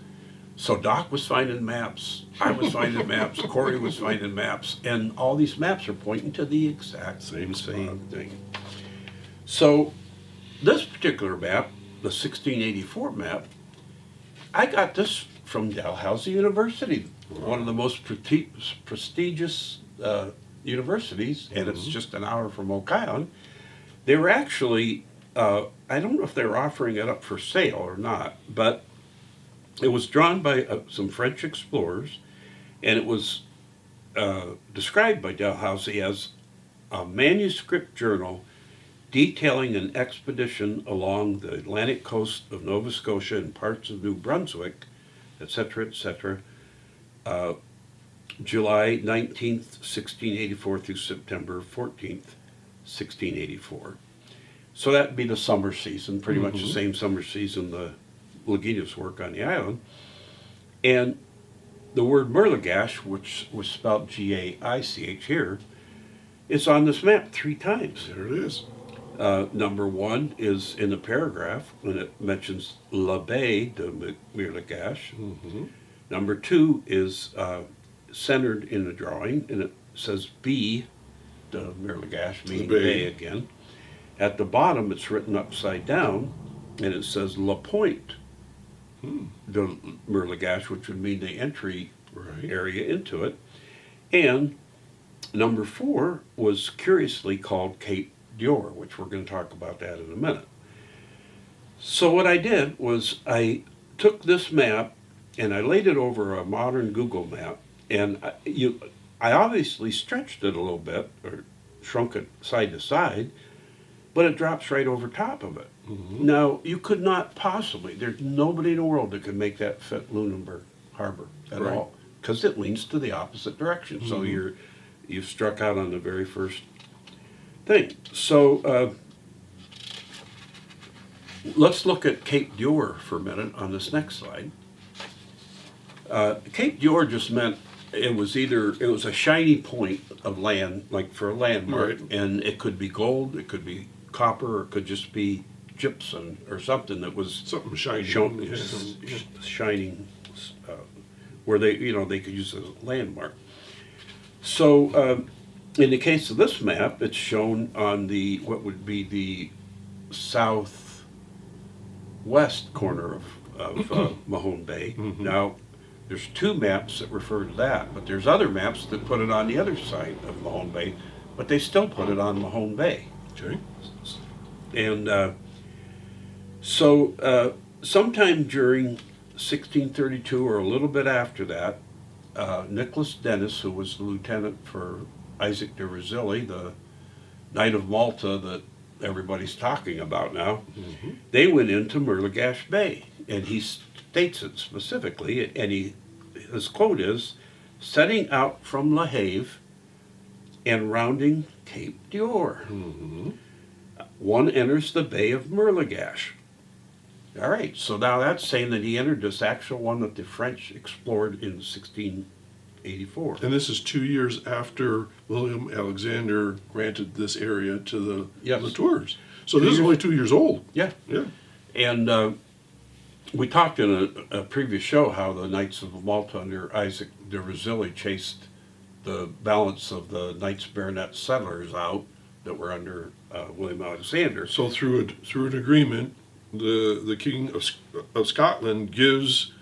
So Doc was finding maps, I was finding maps, Corey was finding maps, and all these maps are pointing to the exact Same thing. So this particular map, the 1684 map, I got this from Dalhousie University, one of the most prestigious universities, and it's just an hour from Oak Island. They were actually, I don't know if they were offering it up for sale or not, but it was drawn by some French explorers, and it was described by Dalhousie as a manuscript journal detailing an expedition along the Atlantic coast of Nova Scotia and parts of New Brunswick, etc., July 19th, 1684 through September 14th, 1684. So that'd be the summer season, pretty much the same summer season the Leginas work on the island. And the word Merlegash, which was spelled G-A-I-C-H here, is on this map 3 times. There it is. Number 1 is in the paragraph when it mentions La Baie de Merlegash. Number 2 is centered in the drawing, and it says B de Merlegash, meaning bay again. At the bottom, it's written upside down, and it says La Pointe de Merlegash, which would mean the entry area into it. And number 4 was curiously called Cape Dior, which we're going to talk about that in a minute. So what I did was I took this map and I laid it over a modern Google map, and I obviously stretched it a little bit or shrunk it side to side, but it drops right over top of it. Now, you could not possibly, there's nobody in the world that could make that fit Lunenburg Harbor at all, because it leans to the opposite direction. So you've struck out on the very first thing. So let's look at Cape Dior for a minute on this next slide. Cape Dior just meant it was a shiny point of land, like for a landmark, and it could be gold, it could be copper, or it could just be gypsum or something that was something shiny, shining, where they could use as a landmark. So in the case of this map, it's shown on what would be the southwest corner of Mahone Bay. Now, there's 2 maps that refer to that, but there's other maps that put it on the other side of Mahone Bay, but they still put it on Mahone Bay. Okay. And So sometime during 1632 or a little bit after that, Nicholas Dennis, who was the lieutenant for Isaac de Razilli, the Knight of Malta that everybody's talking about now, they went into Mirligash Bay, and he states it specifically, and his quote is, setting out from La Have and rounding Cape d'Or. One enters the Bay of Mirligash. All right, so now that's saying that he entered this actual one that the French explored in 1684. And this is 2 years after William Alexander granted this area to the Latours. So this is only 2 years old. Yeah. Yeah. And we talked in a previous show how the Knights of Malta under Isaac de Razilli chased the balance of the Knights Baronet settlers out that were under William Alexander. So through an agreement, the King of Scotland gives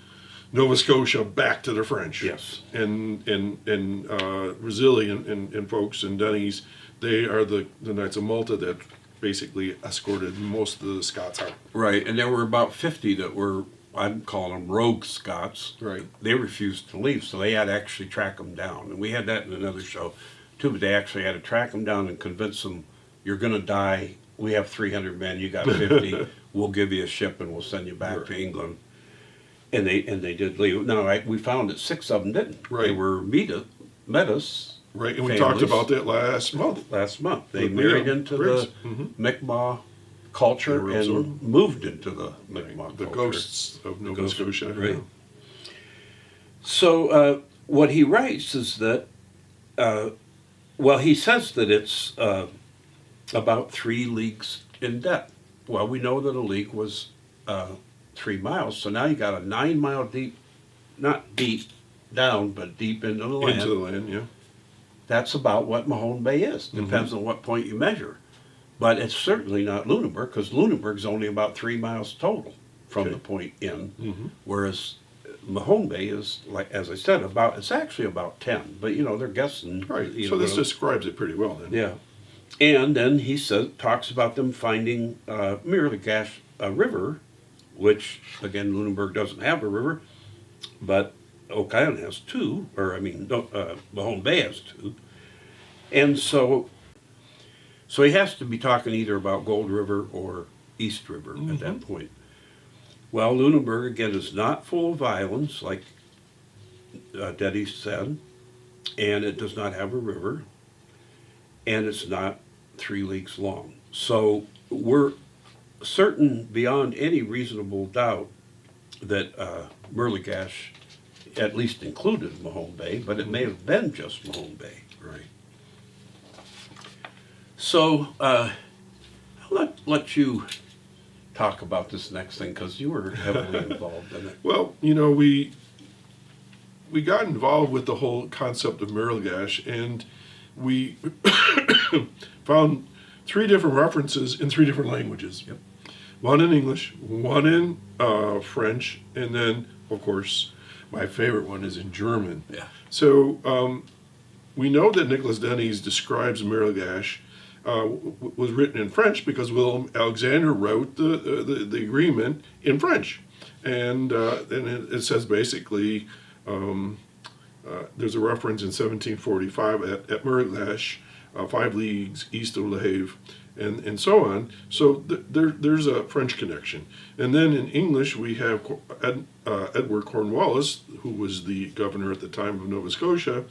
Nova Scotia back to the French. Yes. And Razilli and folks and Denny's, they are the Knights of Malta that basically escorted most of the Scots out. Right, and there were about 50 that were, I'd call them rogue Scots. Right. They refused to leave, so they had to actually track them down. And we had that in another show, too, but they actually had to track them down and convince them, you're going to die, we have 300 men, you got 50, we'll give you a ship and we'll send you back to England. And they did leave. Now, we found that 6 of them didn't. Right. They were Metis. Right, and we talked about that last month. They married into the Mi'kmaq culture and moved into the Mi'kmaq culture. The ghosts of Nova Scotia. Right. Yeah. So what he writes is that, he says that it's about 3 leagues in depth. Well, we know that a league was 3 miles, so now you got a 9-mile deep, not deep down, but deep into the land. Into the land, yeah. That's about what Mahone Bay is. Depends on what point you measure. But it's certainly not Lunenburg, because Lunenburg's only about 3 miles total from the point in, whereas Mahone Bay is, like as I said, it's actually about 10. But they're guessing. Right. So this describes it pretty well then. Yeah. And then he talks about them finding Mirligash River, which again Lunenburg doesn't have a river, but Oak Island has 2, Mahone Bay has 2. And so he has to be talking either about Gold River or East River at that point. Well, Lunenburg, again, is not full of islands, like Deddy said, and it does not have a river, and it's not 3 leagues long. So we're certain beyond any reasonable doubt that Mirligash at least included Mahone Bay, but it may have been just Mahone Bay. Right. So I'll let you talk about this next thing, because you were heavily involved in it. Well, we got involved with the whole concept of Mirligash, and we found 3 different references in 3 different languages. Yep. One in English, one in French, and then, of course, my favorite one is in German. Yeah. So we know that Nicholas Denys describes Mirligash was written in French because William Alexander wrote the agreement in French. And it says basically, there's a reference in 1745 at Mirligash, 5 leagues east of Le Have, and so on. So there's a French connection. And then in English, we have Edward Cornwallis, who was the governor at the time of Nova Scotia.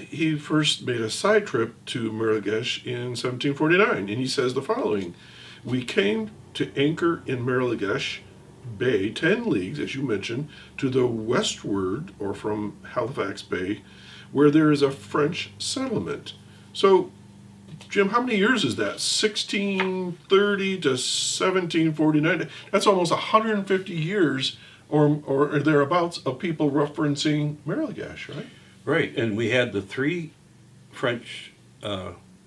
He first made a side trip to Mirligash in 1749, and he says the following: "We came to anchor in Mirligash Bay, 10 leagues, as you mentioned, to the westward, or from Halifax Bay, where there is a French settlement." So, Jim, how many years is that? 1630 to 1749. That's almost 150 years or thereabouts of people referencing Mirligash, right? Right, and we had the 3 French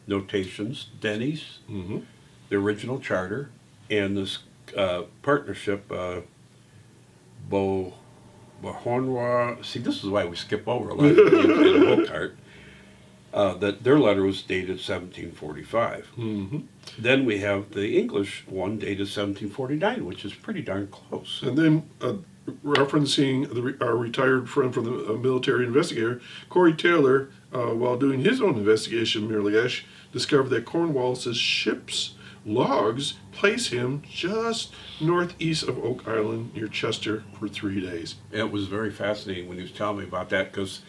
notations, Denny's, the original charter, and this partnership, Beauharnois. See, this is why we skip over a lot of names in Hocart. that their letter was dated 1745. Mm-hmm. Then we have the English one dated 1749, which is pretty darn close. And then referencing our retired friend from the military investigator, Corey Taylor, while doing his own investigation in Mirligesh, discovered that Cornwallis's ship's logs place him just northeast of Oak Island near Chester for 3 days. It was very fascinating when he was telling me about that, because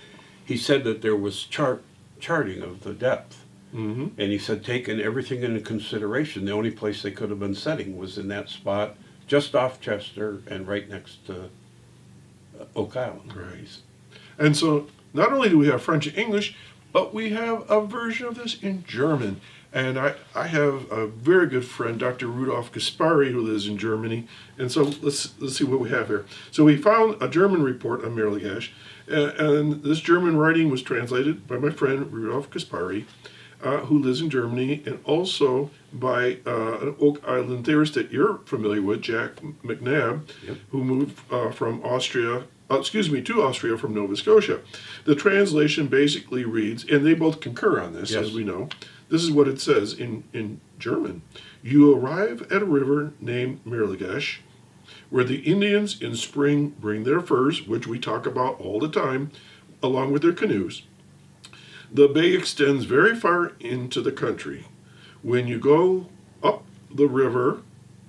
he said that there was charting of the depth. Mm-hmm. And he said, taking everything into consideration, the only place they could have been setting was in that spot just off Chester and right next to Oak Island. Right. And so not only do we have French and English, but we have a version of this in German. And I have a very good friend, Dr. Rudolf Gaspari, who lives in Germany. And so let's see what we have here. So we found a German report on Mirligesh, and this German writing was translated by my friend Rudolf Gaspari, who lives in Germany, and also by an Oak Island theorist that you're familiar with, Jack McNabb, Yep. who moved from to Austria from Nova Scotia. The translation basically reads, and they both concur on this, Yes. as we know. This is what it says in German. You arrive at a river named Mirligesh, where the Indians in spring bring their furs, which we talk about all the time, along with their canoes. The bay extends very far into the country. When you go up the river,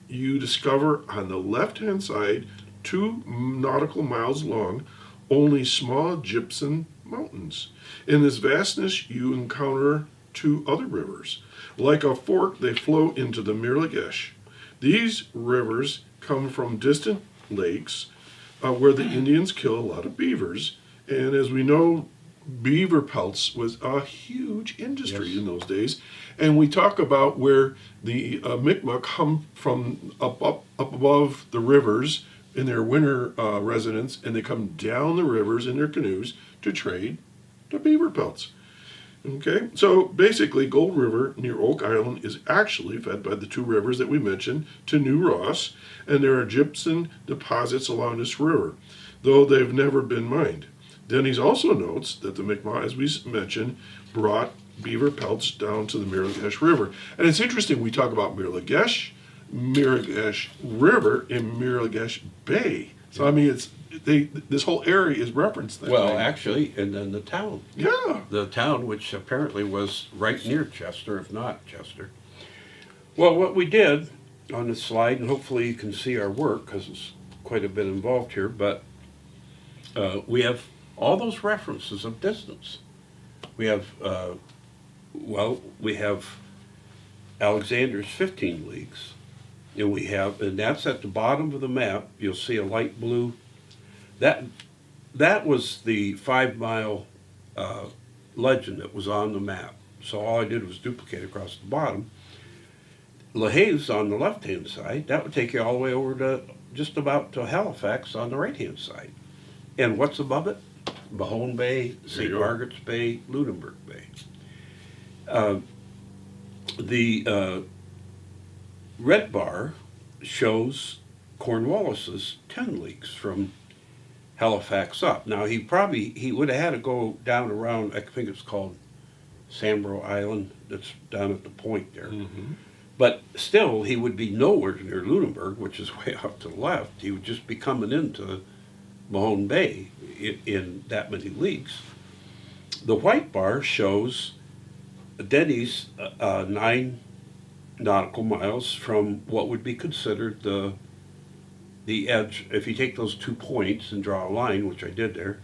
you discover on the left-hand side, 2 nautical miles long, only small gypsum mountains. In this vastness, you encounter 2 other rivers. Like a fork, they flow into the Mirligesh. These rivers come from distant lakes where the Indians kill a lot of beavers. And as we know, beaver pelts was a huge industry in those days. And we talk about where the Mi'kmaq come from up above the rivers in their winter residence, and they come down the rivers in their canoes to trade the beaver pelts. Okay, so basically Gold River near Oak Island is actually fed by the 2 rivers that we mentioned to New Ross, and there are gypsum deposits along this river, though they've never been mined. Denny's also notes that the Mi'kmaq, as we mentioned, brought beaver pelts down to the Mirligesh River. And it's interesting, we talk about Mirligesh River, and Mirligesh Bay. So I mean, this whole area is referenced there. Well, actually, and then the town. Yeah. The town, which apparently was right near Chester, if not Chester. Well, what we did on the slide, and hopefully you can see our work, because it's quite a bit involved here, but we have all those references of distance. We have, we have Alexander's 15 leagues, and that's at the bottom of the map. You'll see a light blue. That was the 5-mile legend that was on the map. So all I did was duplicate across the bottom. LaHaye's on the left-hand side. That would take you all the way over to just about to Halifax on the right-hand side. And what's above it? Mahone Bay, St. Margaret's Bay, Lunenburg Bay. The red bar shows Cornwallis's 10 leagues from Halifax up. Now he would have had to go down around, I think it's called Sambro Island, that's down at the point there. Mm-hmm. But still, he would be nowhere near Lunenburg, which is way off to the left. He would just be coming into Mahone Bay in that many leagues. The white bar shows Denny's 9 nautical miles from what would be considered the edge. If you take those 2 points and draw a line, which I did there,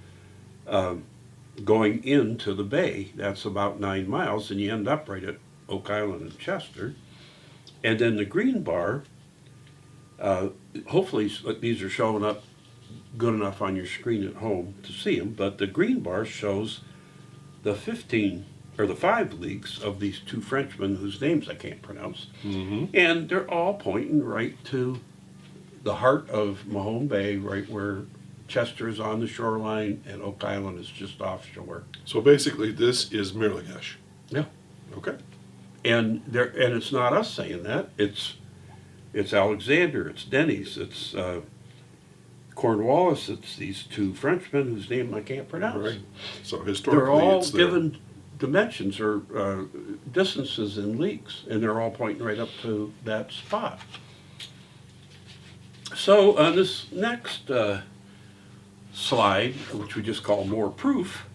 going into the bay, that's about 9 miles, and you end up right at Oak Island and Chester. And then the green bar, hopefully these are showing up good enough on your screen at home to see them, but the green bar shows the 5 leagues of these 2 Frenchmen whose names I can't pronounce. Mm-hmm. And they're all pointing right to the heart of Mahone Bay, right where Chester is on the shoreline and Oak Island is just offshore. So basically, this is Mirligesh. Yeah. Okay. And it's not us saying that. It's Alexander, it's Denny's, it's Cornwallis, it's these 2 Frenchmen whose name I can't pronounce. Right. So historically, They're all it's there. given dimensions or distances in leagues, and they're all pointing right up to that spot. So on this next slide, which we just call more proof,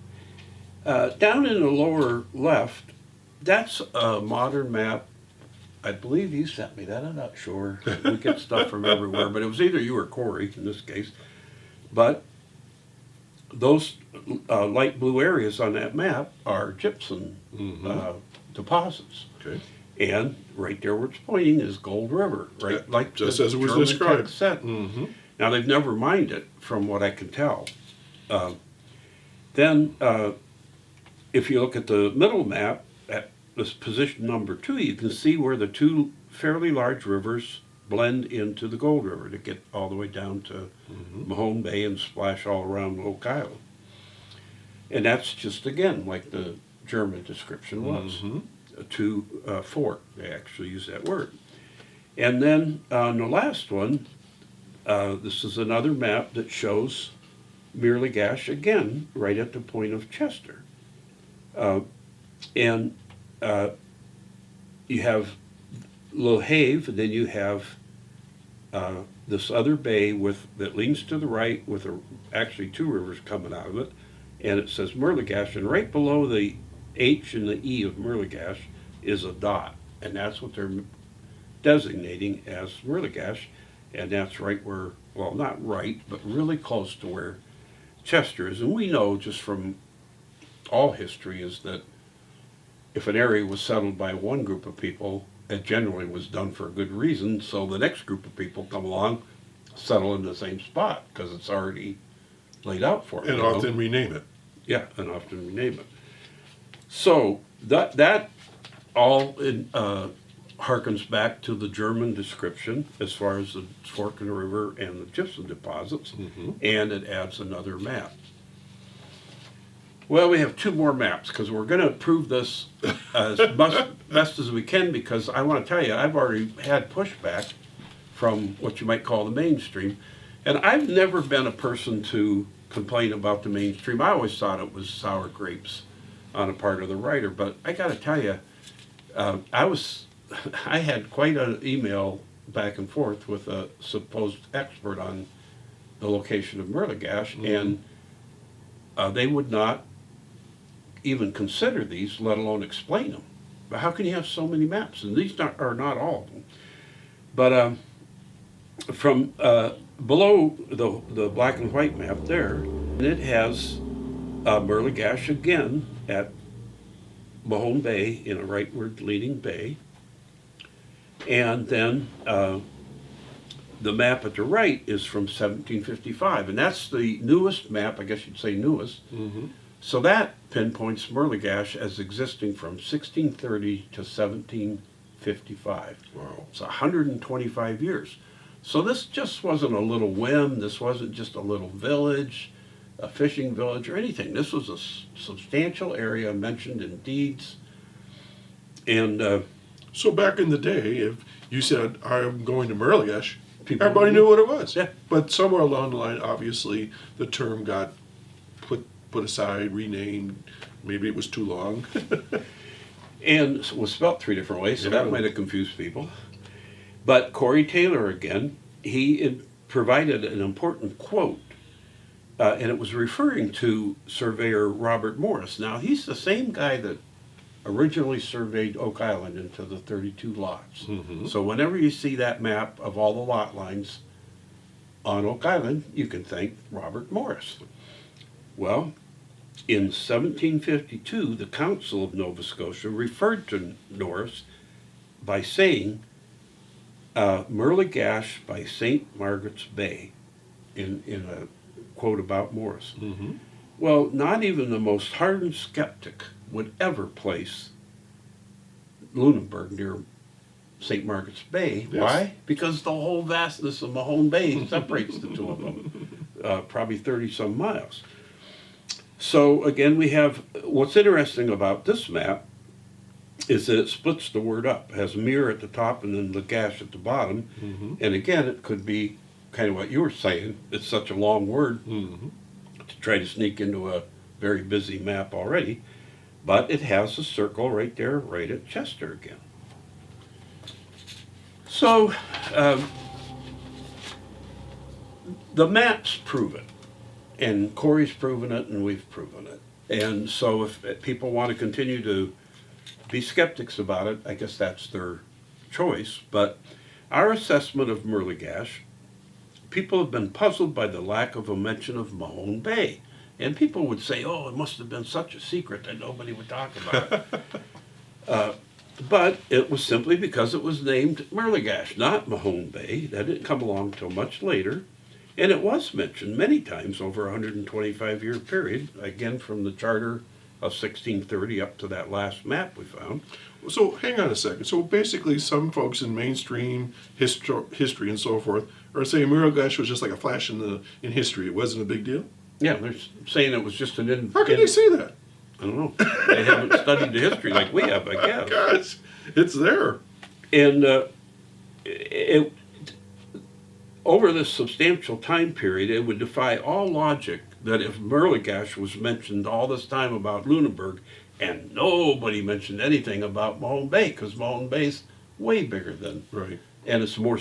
down in the lower left, that's a modern map. I believe you sent me that. I'm not sure. We get stuff from everywhere, but it was either you or Corey in this case. But those light blue areas on that map are gypsum deposits. Okay. And right there where it's pointing is Gold River, right? Like just the as it was German described. text said. Now they've never mined it, from what I can tell. Then, if you look at the middle map, at this position number 2, you can see where the two fairly large rivers blend into the Gold River to get all the way down to Mahone Bay and splash all around Oak Island. And that's just, again, like the German description was. To fork, they actually use that word. And then on the last one, this is another map that shows Mirligash again, right at the point of Chester. And you have Lohave, and then you have this other bay that leans to the right with actually two rivers coming out of it, and it says Mirligash, and right below the H and the E of Mirligash is a dot, and that's what they're designating as Mirligash, and that's right where, well, not right, but really close to where Chester is. And we know just from all history is that if an area was settled by one group of people, it generally was done for a good reason, so the next group of people come along, settle in the same spot, because it's already laid out for them. And often rename it. Yeah, and often rename it. So that all harkens back to the German description as far as the fork in the river and the gypsum deposits, and it adds another map. Well, we have two more maps because we're going to prove this as best as we can, because I want to tell you, I've already had pushback from what you might call the mainstream, and I've never been a person to complain about the mainstream. I always thought it was sour grapes on the part of the writer, but I got to tell you, I had quite an email back and forth with a supposed expert on the location of Mirligash, and they would not even consider these, let alone explain them. But how can you have so many maps? And these are not all of them. But from below the black and white map there, it has Mirligash again at Mahone Bay in a rightward leading bay. And then the map at the right is from 1755, and that's the newest map, I guess you'd say newest. So that pinpoints Mirligash as existing from 1630 to 1755. Wow. It's 125 years. So this just wasn't a little whim. This wasn't just a little village, a fishing village or anything. This was a substantial area mentioned in deeds. And So back in the day, if you said, I'm going to Mirligash, People everybody knew. knew what it was. Yeah. But somewhere along the line, obviously, the term got put aside, renamed. Maybe it was too long. and it was spelled three different ways, so that might have confused people. But Corey Taylor, again, he provided an important quote, and it was referring to surveyor Robert Morris. Now, he's the same guy that originally surveyed Oak Island into the 32 lots. So whenever you see that map of all the lot lines on Oak Island, you can thank Robert Morris. Well, in 1752, the Council of Nova Scotia referred to Norris by saying Mirligash by St. Margaret's Bay in a quote about Morris. Well, not even the most hardened skeptic would ever place Lunenburg near St. Margaret's Bay. Yes. Why? Because the whole vastness of Mahone Bay separates the two of them, probably 30-some miles. So again, we have, what's interesting about this map is that it splits the word up. It has Mir at the top and then Lagash at the bottom. And again, it could be kind of what you were saying. It's such a long word to try to sneak into a very busy map already. But it has a circle right there, right at Chester again. So the maps prove it, and Corey's proven it, and we've proven it. And so if people want to continue to be skeptics about it, I guess that's their choice. But our assessment of Merligash, people have been puzzled by the lack of a mention of Mahone Bay. And people would say, oh, it must have been such a secret that nobody would talk about it. But it was simply because it was named Merligash, not Mahone Bay. That didn't come along until much later. And it was mentioned many times over a 125-year period, again from the charter of 1630 up to that last map we found. So hang on a second. So basically some folks in mainstream history and so forth are saying Merligash was just like a flash in history. It wasn't a big deal? Yeah, they're saying it was just an... How can they say that? I don't know. They haven't studied the history like we have, I guess. Gosh, it's there. And over this substantial time period, it would defy all logic that if Merligash was mentioned all this time about Lunenburg, and nobody mentioned anything about Mahone Bay, because Mahone Bay's way bigger than... Right. And it's more,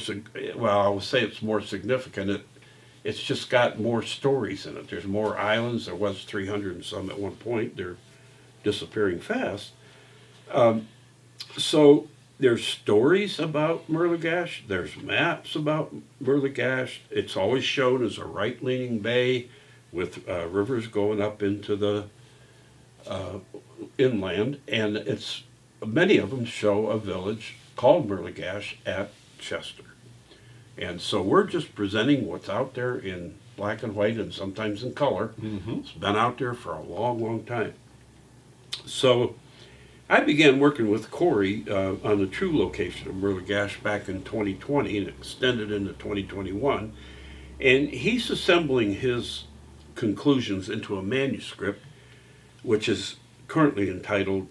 well, I would say it's more significant. It's just got more stories in it. There's more islands. There was 300 and some at one point. They're disappearing fast. So there's stories about Merligash. There's maps about Merligash. It's always shown as a right-leaning bay with rivers going up into the inland. And it's many of them show a village called Merligash at Chester. And so we're just presenting what's out there in black and white and sometimes in color. Mm-hmm. It's been out there for a long, long time. So I began working with Corey on the true location of Merligash back in 2020 and extended into 2021. And he's assembling his conclusions into a manuscript, which is currently entitled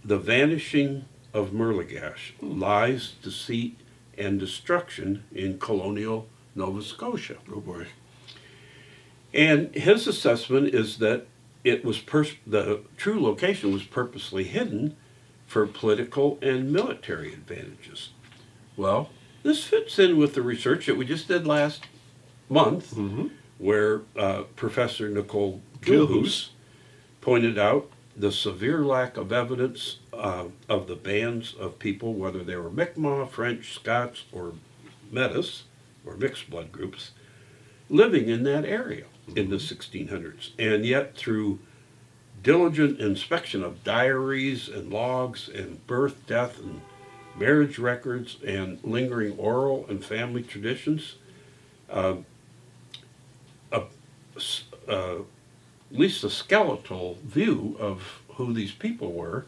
The Vanishing of Merligash, Lies, Deceit, and Destruction in Colonial Nova Scotia. Oh boy. And his assessment is that it was the true location was purposely hidden for political and military advantages. Well, this fits in with the research that we just did last month, mm-hmm. where Professor Nicole Gilhus pointed out the severe lack of evidence of the bands of people, whether they were Mi'kmaq, French, Scots, or Metis, or mixed blood groups, living in that area in the 1600s. And yet, through diligent inspection of diaries and logs and birth, death, and marriage records and lingering oral and family traditions, at least a skeletal view of who these people were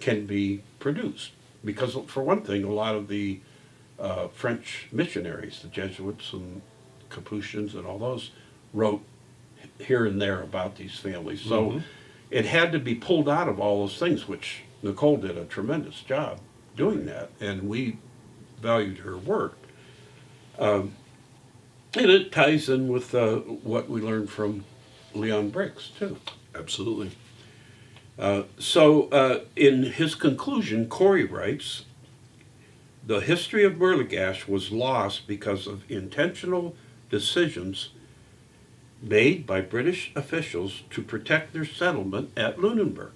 can be produced. Because, for one thing, a lot of the French missionaries, the Jesuits and Capuchins and all those, wrote here and there about these families. So mm-hmm. it had to be pulled out of all those things, which Nicole did a tremendous job doing that, and we valued her work. And it ties in with what we learned from Leon Briggs, too. Absolutely. So in his conclusion, Corey writes, the history of Merligash was lost because of intentional decisions made by British officials to protect their settlement at Lunenburg.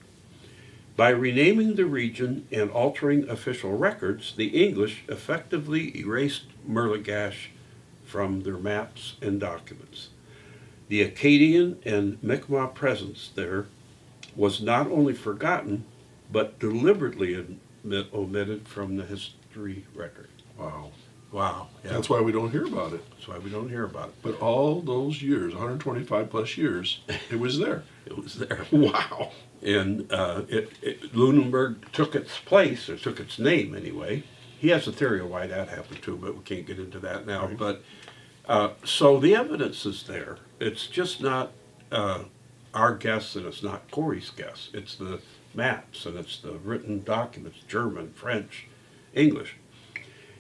By renaming the region and altering official records, the English effectively erased Merligash from their maps and documents. The Acadian and Mi'kmaq presence there was not only forgotten, but deliberately omitted from the history record. Wow. Wow. Yeah. That's why we don't hear about it. That's why we don't hear about it. But all those years, 125 plus years, it was there. It was there. Wow. And Lunenburg took its place, or took its name anyway. He has a theory of why that happened too, but we can't get into that now. Right. But so the evidence is there. It's just not our guess, and it's not Corey's guess. It's the maps, and it's the written documents, German, French, English.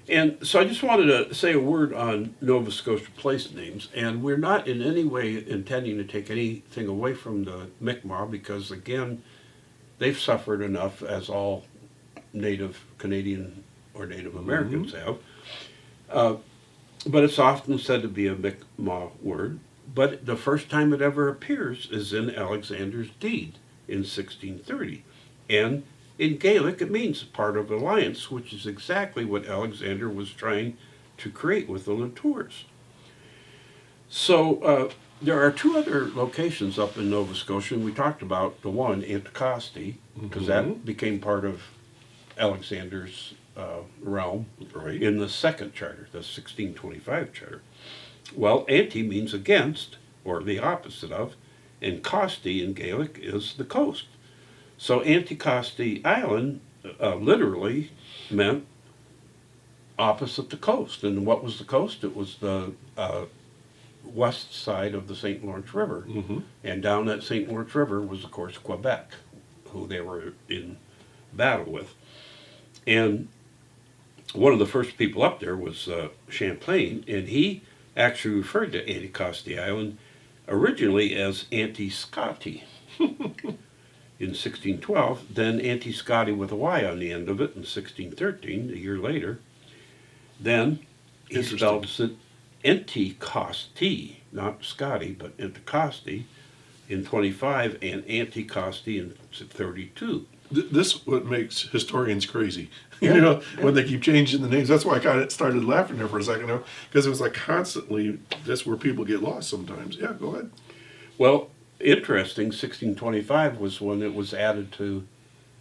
And so I just wanted to say a word on Nova Scotia place names, and we're not in any way intending to take anything away from the Mi'kmaq, because again, they've suffered enough, as all Native Canadian or Native Americans have. But it's often said to be a Mi'kmaq word. But the first time it ever appears is in Alexander's deed in 1630. And in Gaelic, it means part of alliance, which is exactly what Alexander was trying to create with the Latours. So there are two other locations up in Nova Scotia, and we talked about the one, Anticosti, because that became part of Alexander's realm in the second charter, the 1625 charter. Well, anti means against, or the opposite of, and costi in Gaelic is the coast. So Anticosti Island literally meant opposite the coast. And what was the coast? It was the west side of the St. Lawrence River. And down that St. Lawrence River was, of course, Quebec, who they were in battle with. And one of the first people up there was Champlain, and he actually referred to Anticosti Island originally as Antiscotti in 1612, then Antiscotti with a Y on the end of it in 1613, a year later. Then he spells it Anticosti, not Scotty, but Anticosti in 25 and Anticosti in 32. This what makes historians crazy. When they keep changing the names. That's why I kind of started laughing there for a second, because it was like constantly, that's where people get lost sometimes. Yeah, go ahead. Well, interesting, 1625 was when it was added to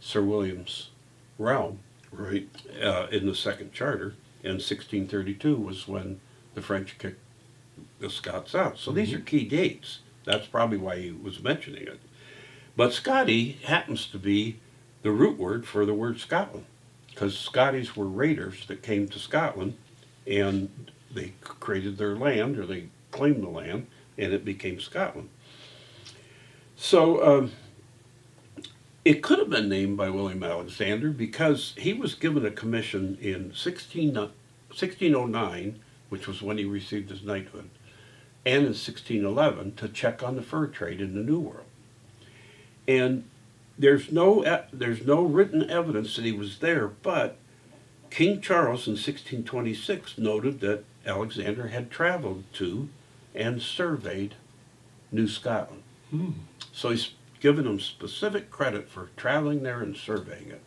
Sir William's realm. Right. In the second charter, and 1632 was when the French kicked the Scots out. So these are key dates. That's probably why he was mentioning it. But Scotty happens to be the root word for the word Scotland, because Scotties were raiders that came to Scotland, and they created their land, or they claimed the land, and it became Scotland. So it could have been named by William Alexander because he was given a commission in 1609, which was when he received his knighthood, and in 1611 to check on the fur trade in the New World. And there's no written evidence that he was there, but King Charles in 1626 noted that Alexander had traveled to and surveyed New Scotland. So he's given him specific credit for traveling there and surveying it.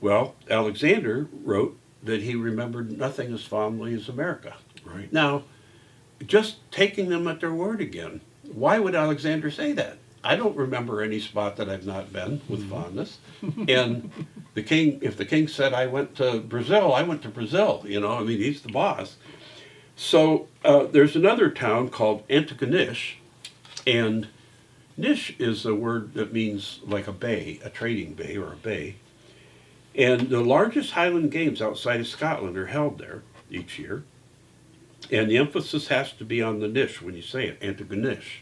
Well, Alexander wrote that he remembered nothing as fondly as America. Right. Now, just taking them at their word again, why would Alexander say that? I don't remember any spot that I've not been with fondness. And the king, if the king said I went to Brazil, I went to Brazil. He's the boss. So there's another town called Antigonish, and Nish is a word that means like a bay, a trading bay or a bay. And the largest Highland Games outside of Scotland are held there each year. And the emphasis has to be on the nish when you say it, Antigonish.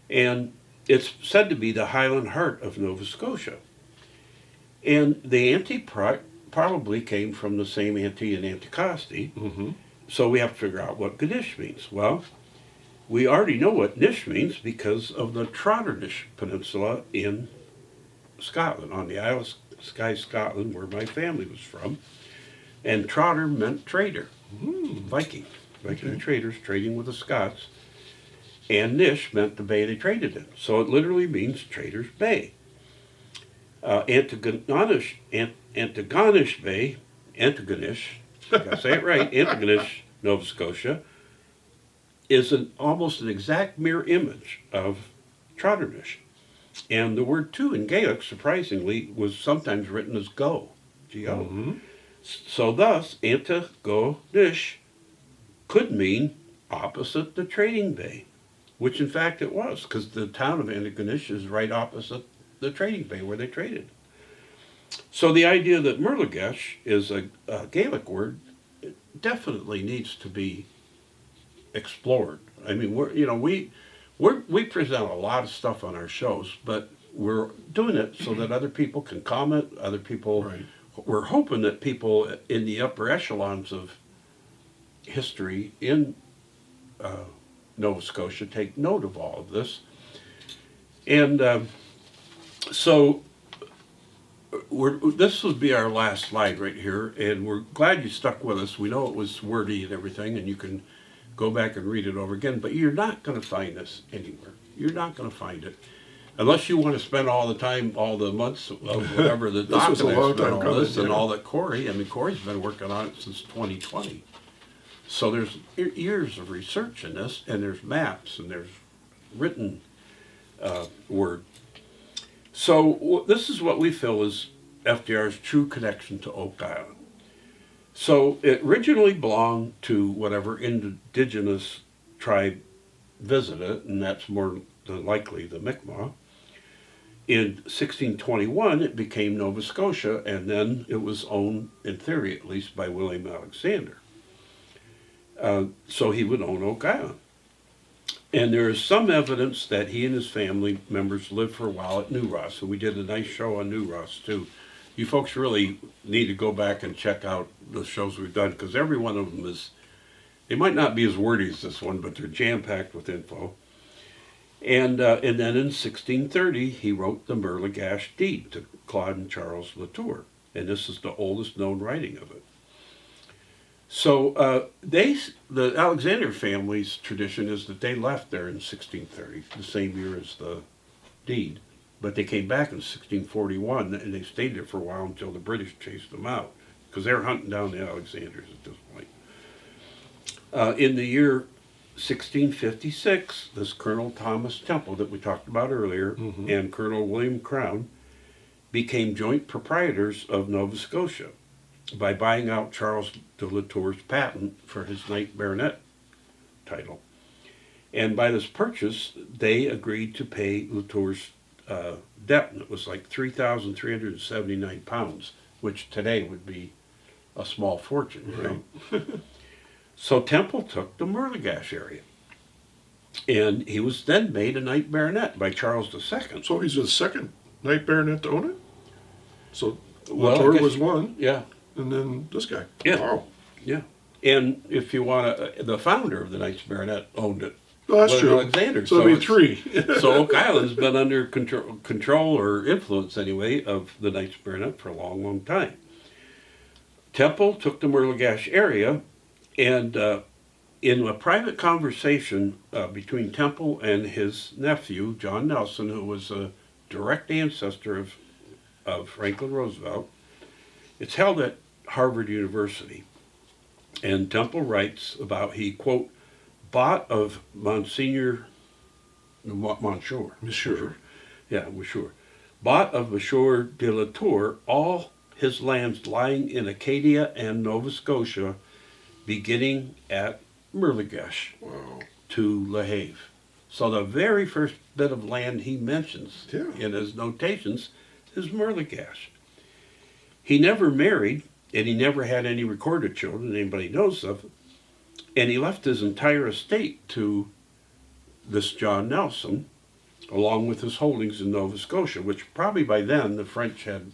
And it's said to be the Highland heart of Nova Scotia. And the probably came from the same anti and Anticosti. So we have to figure out what Gadish means. Well, we already know what nish means because of the Trotternish Peninsula in Scotland, on the Isle of Skye, Scotland, where my family was from. And trotter meant trader, Viking traders trading with the Scots. And nish meant the bay they traded in. So it literally means Trader's Bay. Antigonish Bay, Antigonish, I gotta say it right, Antigonish, Nova Scotia, is almost an exact mirror image of Trotternish. And the word too in Gaelic, surprisingly, was sometimes written as go, G-O. So thus, Antigonish could mean opposite the trading bay, which in fact it was, because the town of Antigonish is right opposite the trading bay where they traded. So the idea that Merlegesh is a Gaelic word definitely needs to be explored. I mean, we present a lot of stuff on our shows, but we're doing it so that other people can comment. Other people, Right. We're hoping that people in the upper echelons of history in Nova Scotia take note of all of this. And so this will be our last slide right here, and we're glad you stuck with us. We know it was wordy and everything, and you can go back and read it over again, but you're not going to find this anywhere. You're not going to find it. Unless you want to spend all the time, all the months of whatever the This was a long time all coming, this and yeah. all that Corey's been working on it since 2020. So there's years of research in this, and there's maps, and there's written word. So this is what we feel is FDR's true connection to Oak Island. So it originally belonged to whatever indigenous tribe visited it, and that's more than likely the Mi'kmaq. In 1621, it became Nova Scotia, and then it was owned, in theory at least, by William Alexander. So he would own Oak Island. And there is some evidence that he and his family members lived for a while at New Ross, and we did a nice show on New Ross, too. You folks really need to go back and check out the shows we've done, because every one of them is, they might not be as wordy as this one, but they're jam-packed with info. And then in 1630, he wrote the Merlegash deed to Claude and Charles Latour, and this is the oldest known writing of it. So the Alexander family's tradition is that they left there in 1630, the same year as the deed, but they came back in 1641, and they stayed there for a while until the British chased them out, because they were hunting down the Alexanders at this point. In the year 1656, this Colonel Thomas Temple that we talked about earlier and Colonel William Crown became joint proprietors of Nova Scotia by buying out Charles de Latour's patent for his Knight Baronet title. And by this purchase, they agreed to pay Latour's debt, and it was like 3,379 pounds, which today would be a small fortune, right? So Temple took the Merlegash area, and he was then made a Knight Baronet by Charles II. So he's the second Knight Baronet to own it? So Well, I Latour guess- was one, Yeah, and then this guy. Yeah. Wow. yeah. And if you want to, the founder of the Knights Baronet owned it. Well, that's William true. Alexander. So it'd be it's- three. So Oak Island's been under control or influence anyway of the Knights Baronet for a long, long time. Temple took the Merlegash area, and in a private conversation between Temple and his nephew, John Nelson, who was a direct ancestor of Franklin Roosevelt, it's held at Harvard University. And Temple writes about, he, quote, bought of Monsieur, yeah, Monsieur, bought of Monsieur de Latour all his lands lying in Acadia and Nova Scotia, beginning at Merlegash Wow. to La Have. So the very first bit of land he mentions in his notations is Merlegash. He never married, and he never had any recorded children anybody knows of, and he left his entire estate to this John Nelson, along with his holdings in Nova Scotia, which probably by then the French had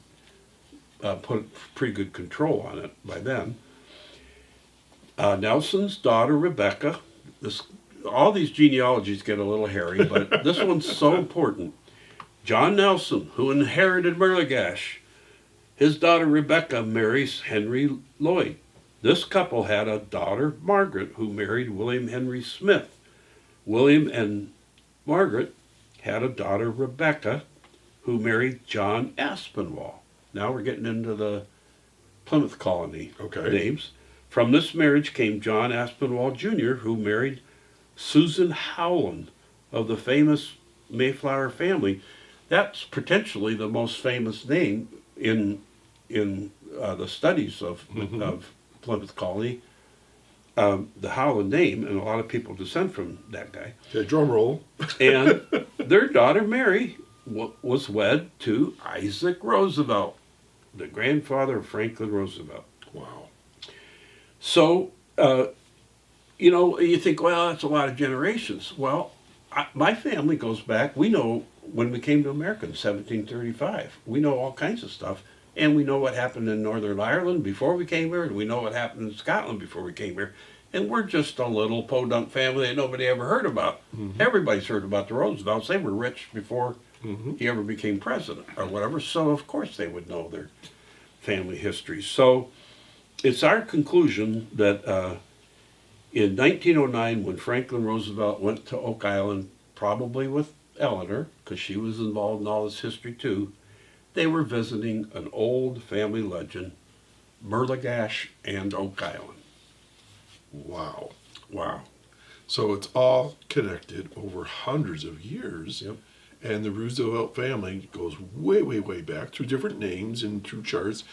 put pretty good control on it by then. Nelson's daughter, Rebecca, all these genealogies get a little hairy, but this one's so important. John Nelson, who inherited Merlegash, his daughter Rebecca marries Henry Lloyd. This couple had a daughter, Margaret, who married William Henry Smith. William and Margaret had a daughter, Rebecca, who married John Aspinwall. Now we're getting into the Plymouth colony names. From this marriage came John Aspinwall Jr., who married Susan Howland of the famous Mayflower family. That's potentially the most famous name in the studies of Plymouth colony. The Howland name, and a lot of people descend from that guy. Okay, drum roll. And their daughter Mary was wed to Isaac Roosevelt, the grandfather of Franklin Roosevelt. Wow. So, you think, well, that's a lot of generations. Well, my family goes back. We know when we came to America in 1735. We know all kinds of stuff. And we know what happened in Northern Ireland before we came here. And we know what happened in Scotland before we came here. And we're just a little podunk family that nobody ever heard about. Everybody's heard about the Roosevelts. They were rich before he ever became president or whatever, so of course they would know their family history. So it's our conclusion that in 1909, when Franklin Roosevelt went to Oak Island, probably with Eleanor, because she was involved in all this history too, they were visiting an old family legend, Merlegash and Oak Island. Wow. Wow. So it's all connected over hundreds of years. Yep. And the Roosevelt family goes way, way, way back through different names and through charts.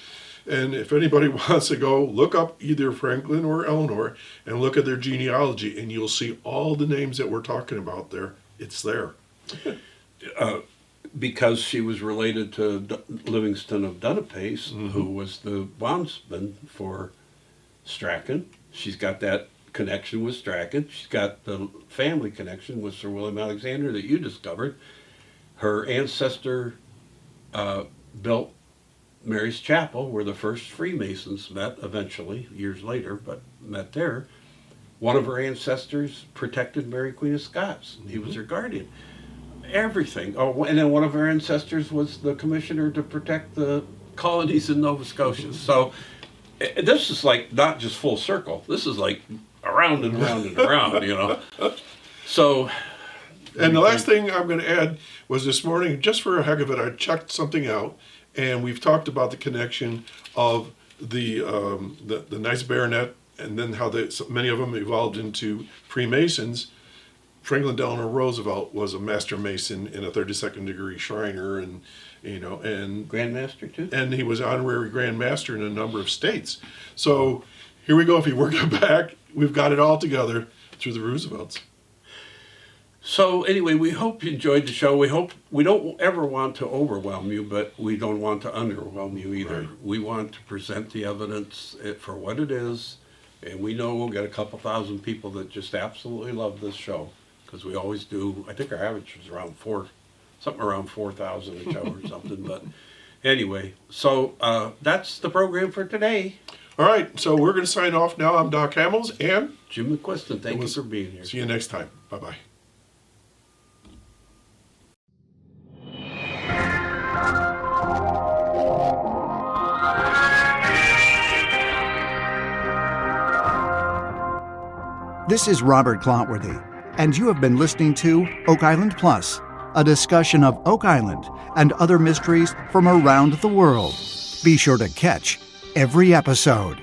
And if anybody wants to go, look up either Franklin or Eleanor and look at their genealogy, and you'll see all the names that we're talking about there. It's there. Because she was related to Livingston of Dunipace, who was the bondsman for Strachan. She's got that connection with Strachan. She's got the family connection with Sir William Alexander that you discovered. Her ancestor built Mary's Chapel, where the first Freemasons met eventually, years later, but met there. One of her ancestors protected Mary, Queen of Scots. He was her guardian. Everything. Oh, and then one of her ancestors was the commissioner to protect the colonies in Nova Scotia. So this is like not just full circle. This is like around and around and around, you know. So. And the last thing I'm going to add was this morning, just for a heck of it, I checked something out, and we've talked about the connection of the Knights Baronet, and then how many of them evolved into Freemasons. Franklin Delano Roosevelt was a master mason and a 32nd degree Shriner, and Grand Master too. And he was honorary Grand Master in a number of states. So here we go. If you work it back, we've got it all together through the Roosevelts. So anyway, we hope you enjoyed the show. We don't ever want to overwhelm you, but we don't want to underwhelm you either. Right. We want to present the evidence for what it is, and we know we'll get a couple thousand people that just absolutely love this show, because we always do. I think our average was around 4,000 a show or something. But anyway, so that's the program for today. All right, so we're going to sign off now. I'm Doc Hamels and Jim McQuiston. Thank you for being here. See you next time. Bye-bye. This is Robert Clotworthy, and you have been listening to Oak Island Plus, a discussion of Oak Island and other mysteries from around the world. Be sure to catch every episode.